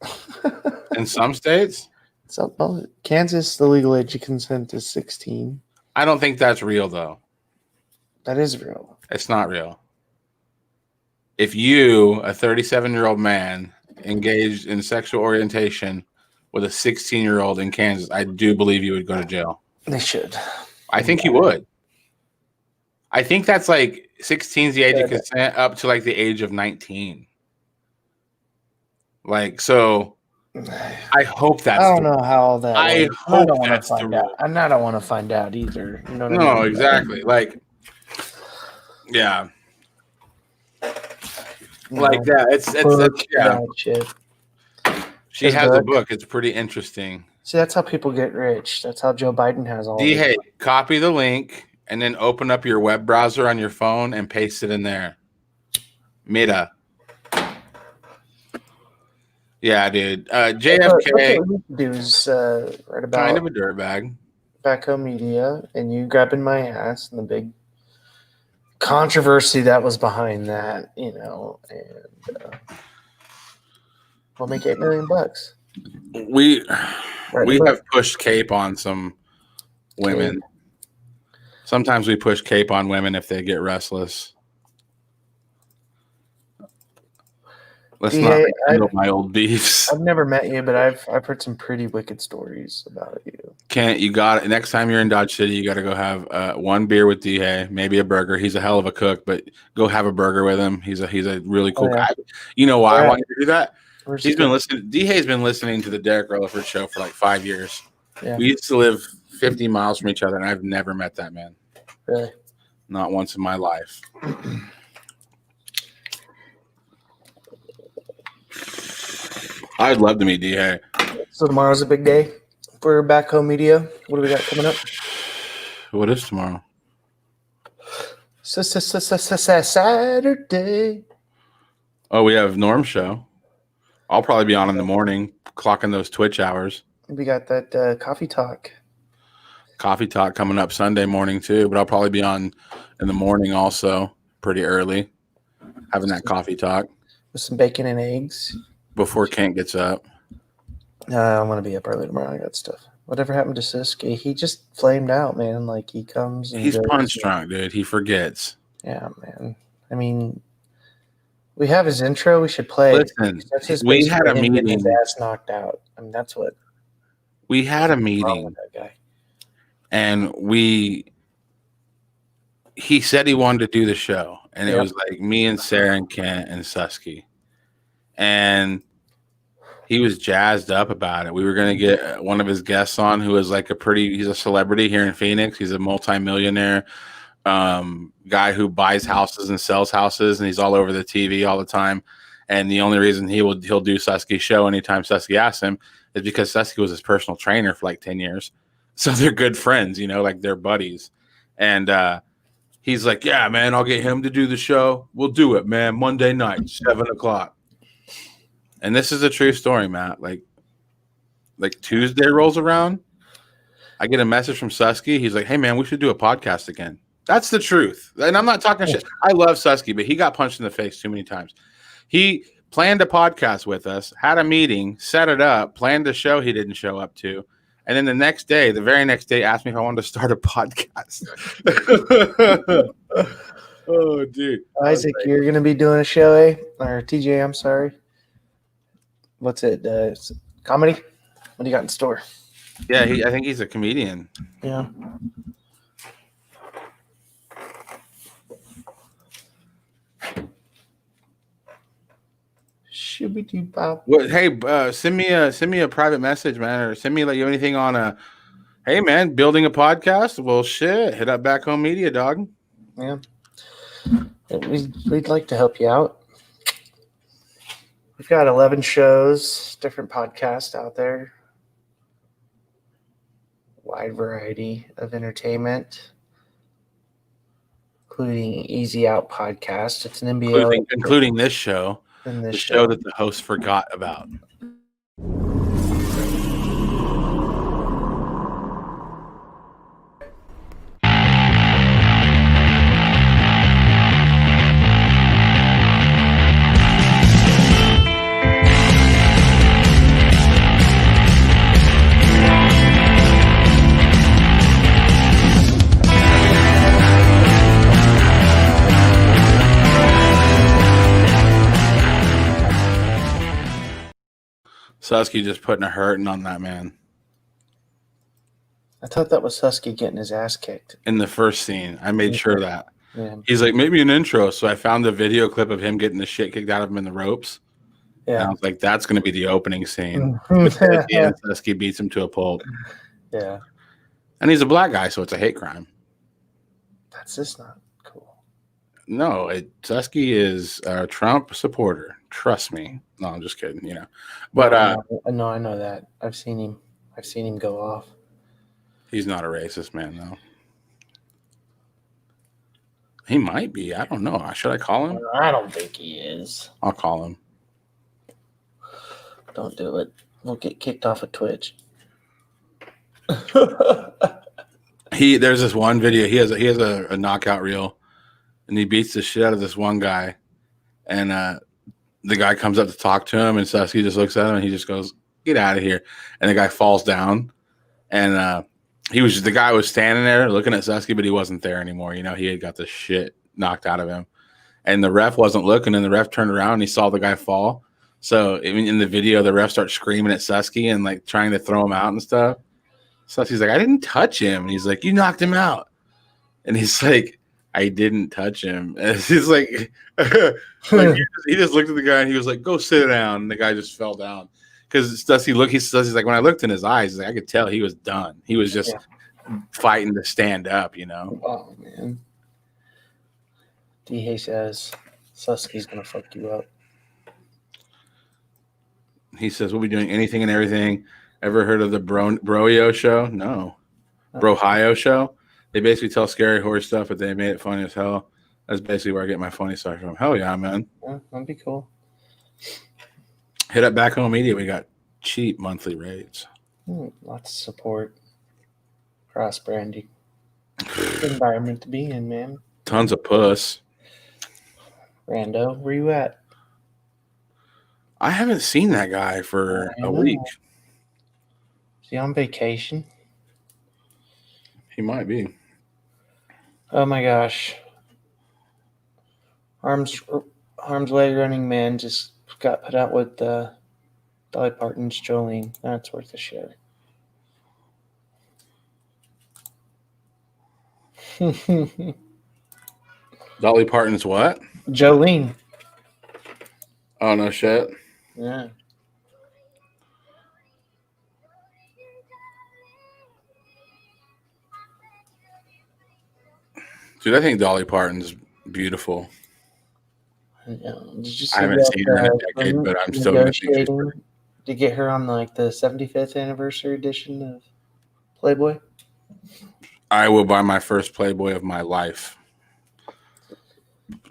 in some states. So, well, Kansas, the legal age of consent is 16. I don't think that's real, though. That is real. It's not real. If you, a 37-year-old man, engaged in sexual orientation with a 16-year-old in Kansas, I do believe you would go to jail. They should. I think you would. I think that's like 16 is the age of consent up to like the age of 19. Like, so I hope that's I don't know how all that. I works. hope don't wanna that's the find rule. out. And I don't want to find out either. You know what I No, mean? exactly. Like, yeah. Like that. It's yeah. that shit. She has a book. It's pretty interesting. See, that's how people get rich. That's how Joe Biden has all. Hey, copy the link and then open up your web browser on your phone and paste it in there. Meta. Yeah, dude. JFK. What we do is write about Kind of a dirtbag. Backhoe Media and you grabbing my ass and the big controversy that was behind that, and we'll make $8 million. We have pushed cape on some women. Sometimes we push cape on women if they get restless. Let's not handle my old beefs. I've never met you, but I've heard some pretty wicked stories about you. Kent, you got it. Next time you're in Dodge City, you got to go have one beer with D-Hay, maybe a burger. He's a hell of a cook, but go have a burger with him. He's a really cool guy. You know why I want you to do that? He's been listening. D-Hay's been listening to the Derek Rutherford show for like 5 years. Yeah. We used to live 50 miles from each other, and I've never met that man. Really? Not once in my life. I'd love to meet D-Hay. So tomorrow's a big day for Backhoe Media. What do we got coming up? What is tomorrow? Saturday. Oh, we have Norm's show. I'll probably be on in the morning, clocking those Twitch hours. We got that coffee talk. Coffee talk coming up Sunday morning too, but I'll probably be on in the morning also, pretty early, having that coffee talk. With some bacon and eggs. Before Kent gets up. I'm going to be up early tomorrow. I got stuff. Whatever happened to Siski? He just flamed out, man. Like, he comes and he's punch drunk, dude. He forgets. Yeah, man. I mean, we have his intro. We should play. Listen, we had a meeting. His ass knocked out. I mean, that's what. We had a meeting. With that guy. And he said he wanted to do the show. And it was like me and Sarah and Kent and Susky. And he was jazzed up about it. We were going to get one of his guests on who is like he's a celebrity here in Phoenix. He's a multimillionaire guy who buys houses and sells houses, and he's all over the TV all the time. And the only reason he'll do Susky's show anytime Susky asks him is because Susky was his personal trainer for like 10 years. So they're good friends, like they're buddies. And he's like, yeah, man, I'll get him to do the show. We'll do it, man. Monday night, 7:00. And this is a true story, Matt. Like Tuesday rolls around, I get a message from Susky. He's like, "Hey man, we should do a podcast again." That's the truth. And I'm not talking shit. I love Susky, but he got punched in the face too many times. He planned a podcast with us, had a meeting, set it up, planned a show he didn't show up to. And then the very next day, asked me if I wanted to start a podcast. Oh, dude. Isaac, you're going to be doing a show, eh? Or TJ, I'm sorry. What's it? Comedy? What do you got in store? Yeah, I think he's a comedian. Yeah. Shooby-doo-bop. Well, hey, send me a private message, man, or send me like you have anything on a. Hey, man, building a podcast. Well, shit, hit up Back Home Media, dog. Yeah. We'd like to help you out. We've got 11 shows, different podcasts out there. Wide variety of entertainment, including Easy Out Podcast. It's an NBA. Including this show. The show that the host forgot about. Susky just putting a hurting on that man. I thought that was Susky getting his ass kicked. In the first scene. I made sure of that. Yeah. He's like, maybe an intro. So I found the video clip of him getting the shit kicked out of him in the ropes. Yeah. And I was like, that's going to be the opening scene. And Susky beats him to a pulp. Yeah. And he's a black guy, so it's a hate crime. That's just not cool. No, Susky is a Trump supporter. Trust me. No, I'm just kidding, But no, I know that. I've seen him go off. He's not a racist man, though. He might be. I don't know. Should I call him? I don't think he is. I'll call him. Don't do it. We'll get kicked off of Twitch. There's this one video. He has a knockout reel, and he beats the shit out of this one guy, and the guy comes up to talk to him, and Susky just looks at him, and he just goes, "Get out of here!" And the guy falls down, and the guy was standing there looking at Susky, but he wasn't there anymore. He had got the shit knocked out of him, and the ref wasn't looking, and the ref turned around, and he saw the guy fall. So in the video, the ref starts screaming at Susky and like trying to throw him out and stuff. Susky's like, "I didn't touch him," and he's like, "You knocked him out," and he's like, "I didn't touch him." And he's like, he just looked at the guy and he was like, "Go sit down." And the guy just fell down because he's like, when I looked in his eyes, I could tell he was done. He was just fighting to stand up, Oh man. DH says Susky's gonna fuck you up. He says, "We'll be doing anything and everything." Ever heard of the Broio show? No. Brohio show? They basically tell scary horror stuff, but they made it funny as hell. That's basically where I get my funny stuff from. Hell yeah, man. Yeah, that'd be cool. Hit up Back Home Media. We got cheap monthly rates. Lots of support. Cross branding. Good environment to be in, man. Tons of puss. Rando, where you at? I haven't seen that guy for a week. Is he on vacation? He might be. Oh my gosh. Arms Way Running Man just got put out with Dolly Parton's Jolene. That's worth a share. Dolly Parton's what? Jolene. Oh, no shit. Yeah. Dude, I think Dolly Parton's beautiful. Yeah. Did you see I haven't seen her in a decade, but I'm still going to think she's pretty. To get her on like the 75th anniversary edition of Playboy? I will buy my first Playboy of my life.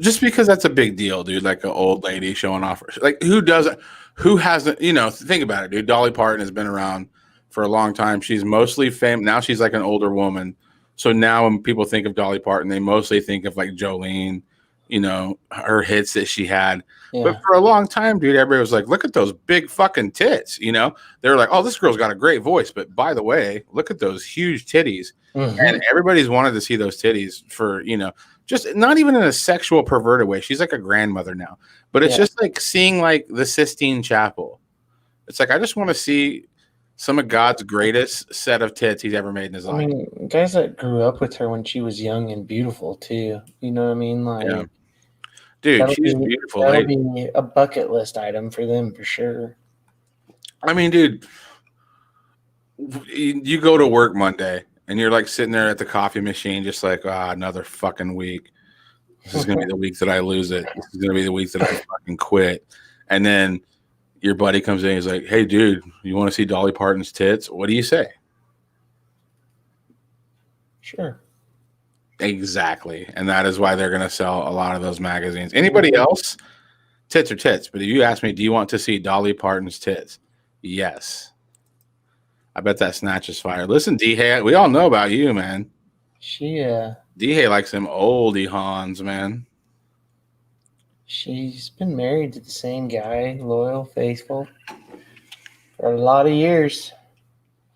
Just because that's a big deal, dude. Like an old lady showing off. Like who doesn't? Who hasn't? You know, think about it, dude. Dolly Parton has been around for a long time. She's mostly famous. Now she's like an older woman. So now when people think of Dolly Parton, they mostly think of like Jolene, you know, her hits that she had. Yeah. But for a long time, dude, everybody was like, look at those big fucking tits. You know, they were like, oh, this girl's got a great voice. But by the way, look at those huge titties. And everybody's wanted to see those titties for, you know, just not even in a sexual perverted way. She's like a grandmother now. But it's just like seeing like the Sistine Chapel. It's like, I just want to see some of God's greatest set of tits he's ever made in his life. I mean, guys that grew up with her when she was young and beautiful too. You know what I mean? Like, Yeah. Dude, she's beautiful. That'll be a bucket list item for them for sure. I mean, dude, you go to work Monday and you're like sitting there at the coffee machine, just like, another fucking week. This is going to be the week that I lose it. This is going to be the week that I fucking quit. And then your buddy comes in. He's like, hey, dude, you want to see Dolly Parton's tits? What do you say? Sure. Exactly. And that is why they're going to sell a lot of those magazines. Anybody else? Tits are tits. But if you ask me, do you want to see Dolly Parton's tits? Yes. I bet that snatches fire. Listen, D-Hay, we all know about you, man. D-Hay likes them oldie Hans, man. She's been married to the same guy, loyal, faithful, for a lot of years.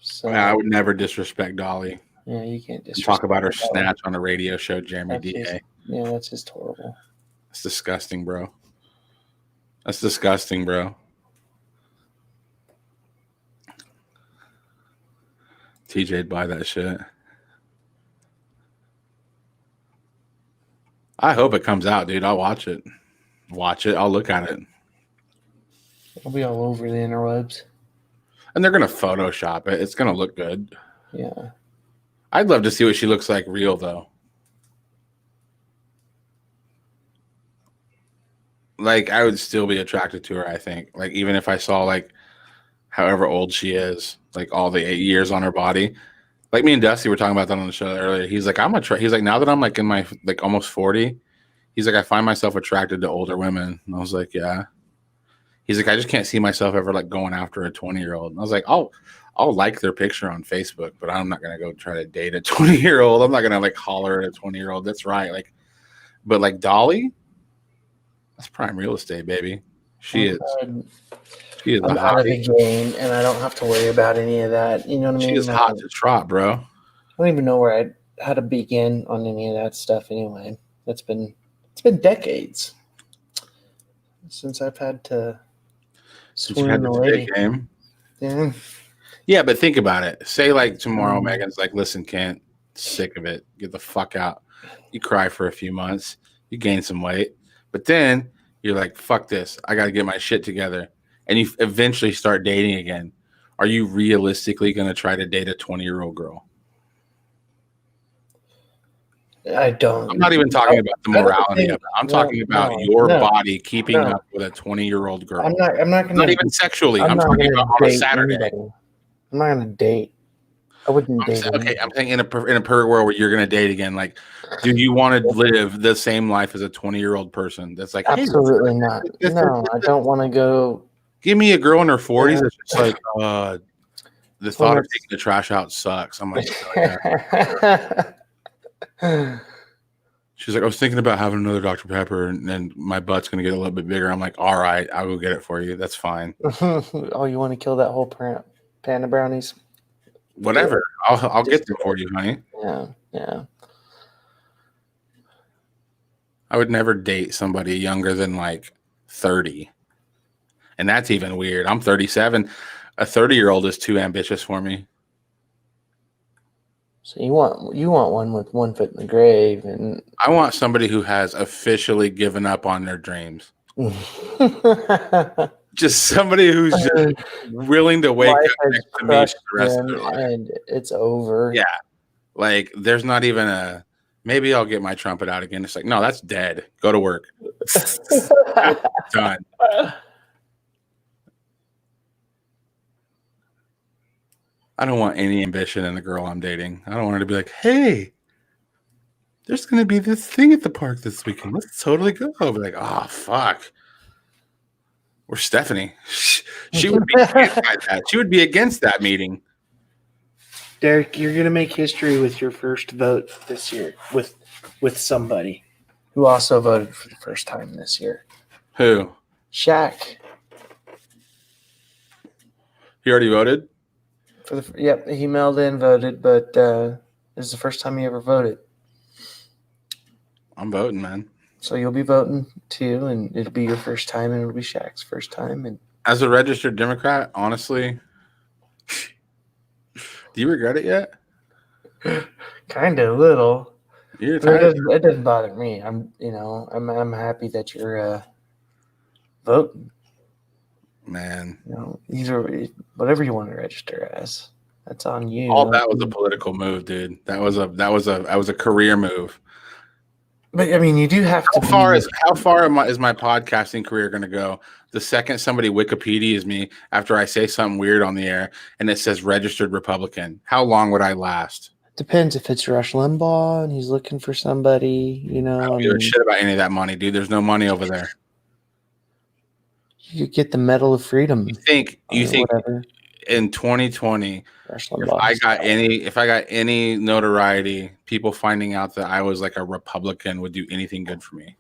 So I would never disrespect Dolly. Yeah, you can't disrespect. Talk about her snatch on a radio show, Jeremy D-Hay. Yeah, that's just horrible. That's disgusting, bro. That's disgusting, bro. TJ'd buy that shit. I hope it comes out, dude. I'll watch it. I'll look at it. It'll be all over the interwebs. And they're going to Photoshop it. It's going to look good. Yeah. I'd love to see what she looks like real, though. Like, I would still be attracted to her, I think. Like, even if I saw, like, however old she is, like, all the 8 years on her body. Like, me and Dusty were talking about that on the show earlier. He's like, he's like, now that I'm, like, in my, like, almost 40, he's like, I find myself attracted to older women. And I was like, yeah. He's like, I just can't see myself ever, like, going after a 20-year-old. And I was like, I'll like their picture on Facebook, but I'm not going to go try to date a 20-year-old. I'm not going to, like, holler at a 20-year-old. That's right. Like, but, like, Dolly, that's prime real estate, baby. She is. She is I'm out of the game, and I don't have to worry about any of that. You know what I mean? She is hot to trot, bro. I don't even know how to begin on any of that stuff. Anyway, it's been decades since I've had to swim the lady game. Yeah. Yeah, but think about it. Say like tomorrow, Megan's like, "Listen, Kent, sick of it. Get the fuck out." You cry for a few months. You gain some weight, but then you're like, "Fuck this. I got to get my shit together." And you eventually start dating again. Are you realistically going to try to date a 20-year-old girl? I don't. I'm not even talking about the morality of it. I'm talking about your body keeping up with a 20-year-old girl. I'm not going to. Not even sexually. I'm talking about on a Saturday. Anybody. I'm not going to date. I wouldn't date. Okay, I'm saying in a perfect world where you're going to date again. Like, do you want to live the same life as a 20-year-old person? That's like absolutely not. No, I don't want to go. Give me a girl in her 40s that's just like, the thought of taking the trash out sucks. I'm like, she's like, I was thinking about having another Dr. Pepper, and then my butt's going to get a little bit bigger. I'm like, all right, I'll go get it for you. That's fine. Oh, you want to kill that whole pan of brownies? Whatever. I'll get them for you, honey. Yeah. I would never date somebody younger than like 30. And that's even weird. I'm 37. A 30-year-old is too ambitious for me. So you want one with one foot in the grave, and I want somebody who has officially given up on their dreams. Just somebody who's just willing to wake up next to me the rest of their life. And it's over. Yeah. Like there's not even a maybe I'll get my trumpet out again. It's like, no, that's dead. Go to work. Done. I don't want any ambition in the girl I'm dating. I don't want her to be like, hey, there's going to be this thing at the park this weekend. Let's totally go. I'll be like, oh, fuck. Or Stephanie. She would be against that. She would be against that meeting. Derek, you're gonna make history with your first vote this year with somebody who also voted for the first time this year. Who? Shaq. He already voted? Yep, he mailed in, voted, but this is the first time he ever voted. I'm voting, man. So you'll be voting too, and it'll be your first time, and it'll be Shaq's first time. And as a registered Democrat, honestly, do you regret it yet? Kind of little. It doesn't bother me. I'm happy that you're voting. Man, these are whatever you want to register as. That's on you. All that was a political move, dude. That was a career move. But I mean, you do have to. How far is my podcasting career going to go? The second somebody Wikipedias me after I say something weird on the air and it says registered Republican, how long would I last? Depends if it's Rush Limbaugh and he's looking for somebody. I don't give a shit about any of that money, dude. There's no money over there. You get the Medal of Freedom. You think whatever. In 2020, if I got any notoriety, people finding out that I was like a Republican would do anything good for me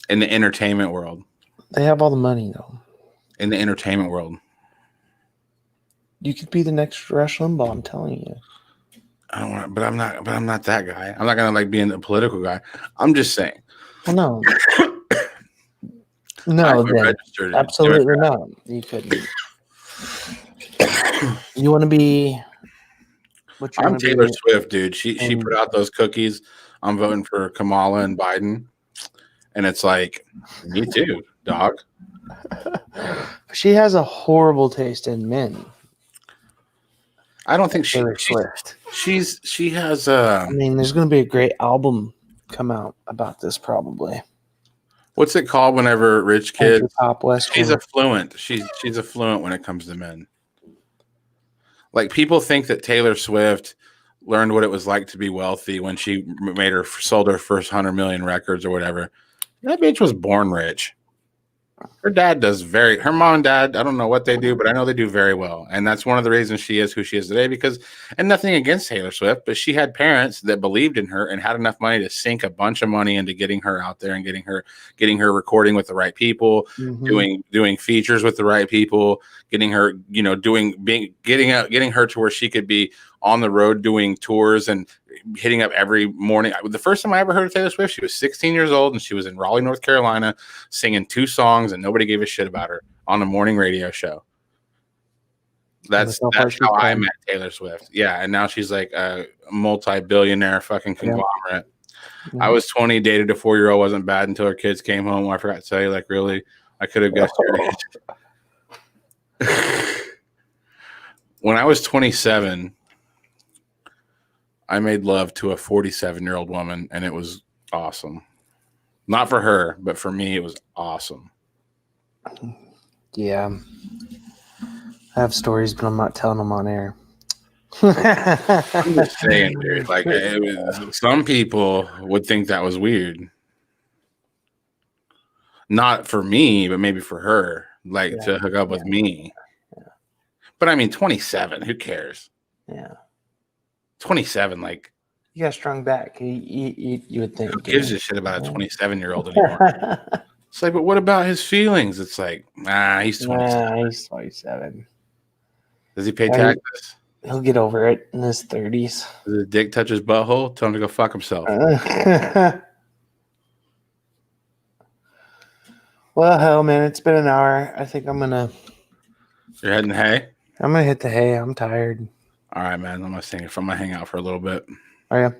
in the entertainment world. They have all the money though. In the entertainment world, you could be the next Rush Limbaugh. I'm telling you. I don't want, but I'm not that guy. I'm not gonna like being a political guy. I'm just saying. Well, no. No, absolutely not. You couldn't. You want to be? I'm Taylor Swift, dude. She put out those cookies. I'm voting for Kamala and Biden, and it's like, me too, dog. She has a horrible taste in men. I don't think Taylor Swift. She has. I mean, there's going to be a great album come out about this probably. What's it called whenever rich kids? She's affluent. She's affluent when it comes to men. Like people think that Taylor Swift learned what it was like to be wealthy when she sold her first 100 million records or whatever. That bitch was born rich. Her mom and dad, I don't know what they do, but I know they do very well. And that's one of the reasons she is who she is today and nothing against Taylor Swift, but she had parents that believed in her and had enough money to sink a bunch of money into getting her out there and getting her recording with the right people, doing features with the right people, getting her, getting her to where she could be on the road doing tours and hitting up every morning. The first time I ever heard of Taylor Swift, she was 16 years old and she was in Raleigh, North Carolina, singing 2 songs and nobody gave a shit about her on a morning radio show. That's how I met Taylor Swift. Yeah, and now she's like a multi-billionaire fucking conglomerate. Yeah. I was 20, dated a 4-year-old, wasn't bad until her kids came home. I forgot to tell you, like, really, I could have guessed your age. When I was 27, I made love to a 47-year-old woman, and it was awesome. Not for her, but for me, it was awesome. Yeah. I have stories, but I'm not telling them on air. I'm just saying, dude. Like, some people would think that was weird. Not for me, but maybe for her, to hook up with me. Yeah. But I mean, 27, who cares? Yeah. 27, like, you got a strong back. You would think. Who gives a shit about a 27-year-old anymore? It's like, but what about his feelings? It's like, he's 27. He's 27. Does he pay taxes? He'll get over it in his 30s. Does his dick touch his butthole? Tell him to go fuck himself. Well, hell, man, it's been an hour. I think I'm gonna. You're heading hay? I'm gonna hit the hay. I'm tired. All right, man. I'm gonna hang out for a little bit. Oh yeah.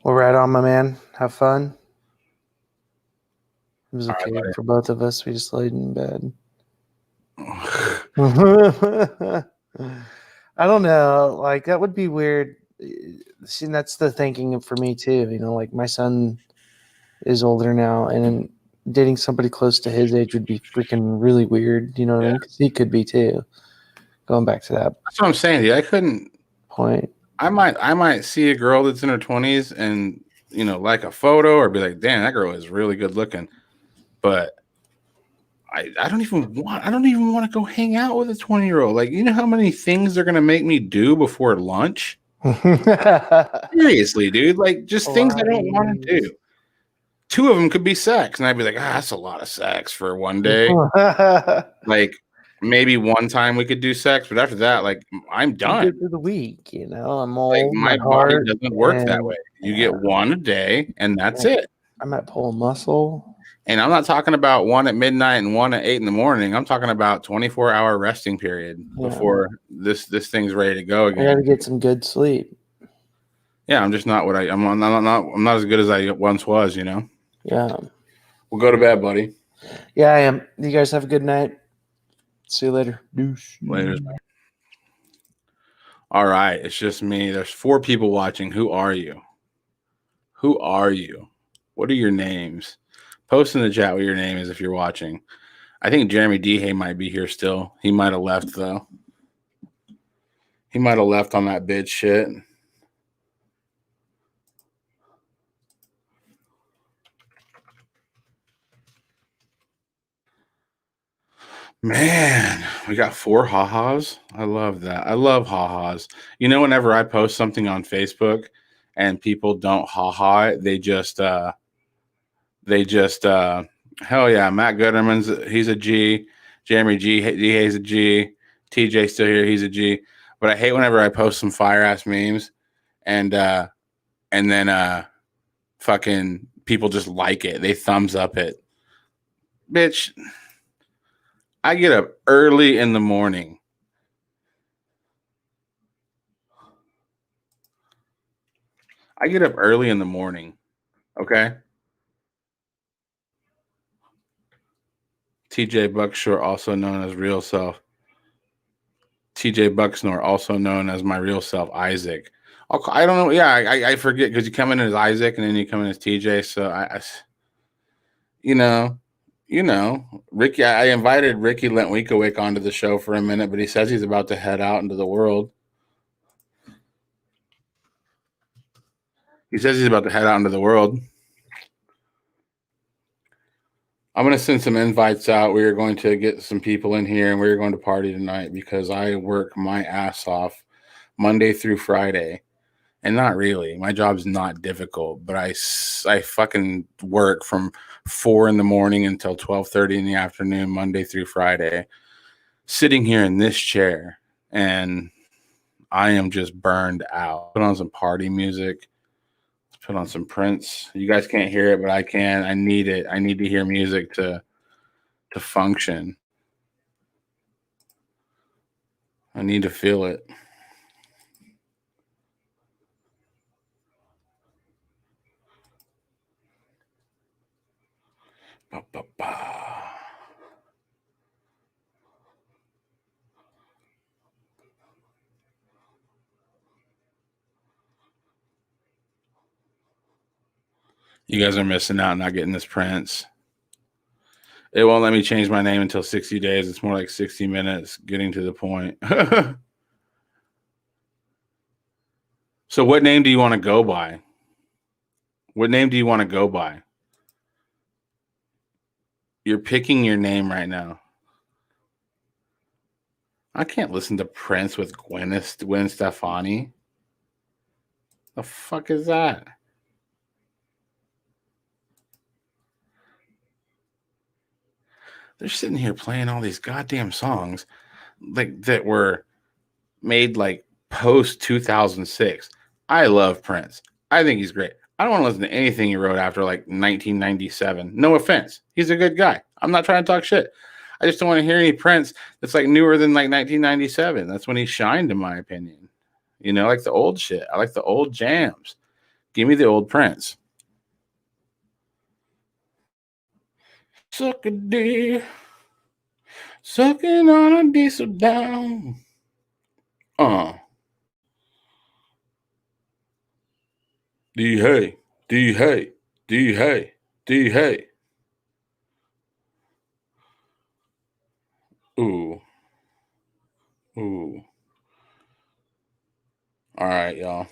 Well, right on, my man. Have fun. It was okay for both of us. We just laid in bed. I don't know. Like, that would be weird. See, that's the thinking for me too. Like, my son is older now, and dating somebody close to his age would be freaking really weird. You know what I mean? Because he could be too. Going back to that. That's what I'm saying. I couldn't. Point. I might see a girl that's in her 20s and like a photo or be like, damn, that girl is really good looking. But I don't even want to go hang out with a 20-year-old. Like, you know how many things they're gonna make me do before lunch? Seriously, dude. Like, just things I don't want to do. 2 of them could be sex, and I'd be like, that's a lot of sex for one day. Like, maybe one time we could do sex, but after that, like, I'm done. Good for the week, I'm Like, old. my body doesn't work that way. You get one a day, and that's it. I might pull a muscle. And I'm not talking about one at midnight and one at 8 in the morning. I'm talking about 24-hour resting period before this thing's ready to go again. I got to get some good sleep. Yeah, I'm just not I'm not as good as I once was, Yeah. We'll go to bed, buddy. Yeah, I am. You guys have a good night. See you later. Deuce. Later. All right, it's just me. There's 4 people watching. Who are you? Who are you? What are your names? Post in the chat what your name is if you're watching. I think Jeremy Dehay might be here still. He might have left, though. He might have left on that bitch shit. Man, we got 4 ha-has. I love that. I love ha-has. Whenever I post something on Facebook and people don't ha-ha it, they just hell yeah, Matt Gooderman's he's a G. Jeremy Dehay's a G. TJ's still here, he's a G. But I hate whenever I post some fire ass memes and then fucking people just like it. They thumbs up it. Bitch. I get up early in the morning. Okay? TJ Buckshore, also known as Real Self. TJ Bucksnore, also known as my real self, Isaac. I don't know. Yeah, I forget because you come in as Isaac and then you come in as TJ. So Ricky. I invited Ricky Lentwikowick onto the show for a minute, but he says he's about to head out into the world. I'm going to send some invites out. We are going to get some people in here and we're going to party tonight because I work my ass off Monday through Friday. And not really. My job's not difficult, but I fucking work from 4 in the morning until 12:30 in the afternoon, Monday through Friday, sitting here in this chair. And I am just burned out. Put on some party music. Put on some Prince. You guys can't hear it, but I can. I need it. I need to hear music to function. I need to feel it. You guys are missing out not getting this Prince. It won't let me change my name until 60 days. It's more like 60 minutes getting to the point. So what name do you want to go by? You're picking your name right now. I can't listen to Prince with Gwen Stefani. The fuck is that? They're sitting here playing all these goddamn songs like that were made like post 2006. I love Prince. I think he's great. I don't want to listen to anything he wrote after like 1997. No offense. He's a good guy. I'm not trying to talk shit. I just don't want to hear any Prince that's like newer than like 1997. That's when he shined, in my opinion. Like the old shit. I like the old jams. Give me the old Prince. Suck a D. Sucking on a diesel down. D-hey. Ooh. All right, y'all.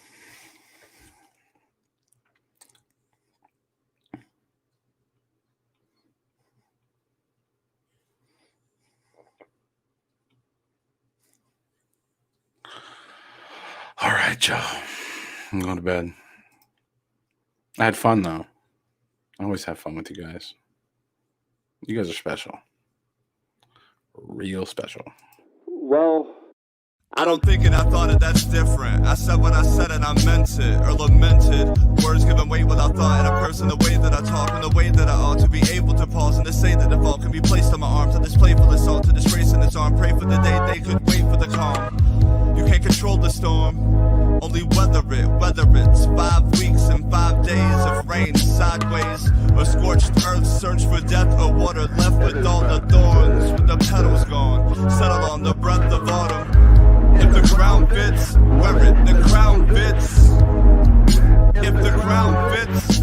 All right, y'all. I'm going to bed. I had fun, though. I always have fun with you guys. You guys are special. Real special. Well, I don't think and I thought it, that's different. I said what I said and I meant it, or lamented. Words given weight without thought, and a person the way that I talk and the way that I ought to be able to pause and to say that the fault can be placed on my arms. To this playful assault, to disgrace in its arm. Pray for the day they could wait for the calm. You can't control the storm, only weather it. Whether it's 5 weeks and 5 days of rain sideways, or scorched earth, search for death, or water left with all the thorns, with the petals gone. Settle on the breath of autumn. If the ground fits, wear it. The crown fits. If the ground fits,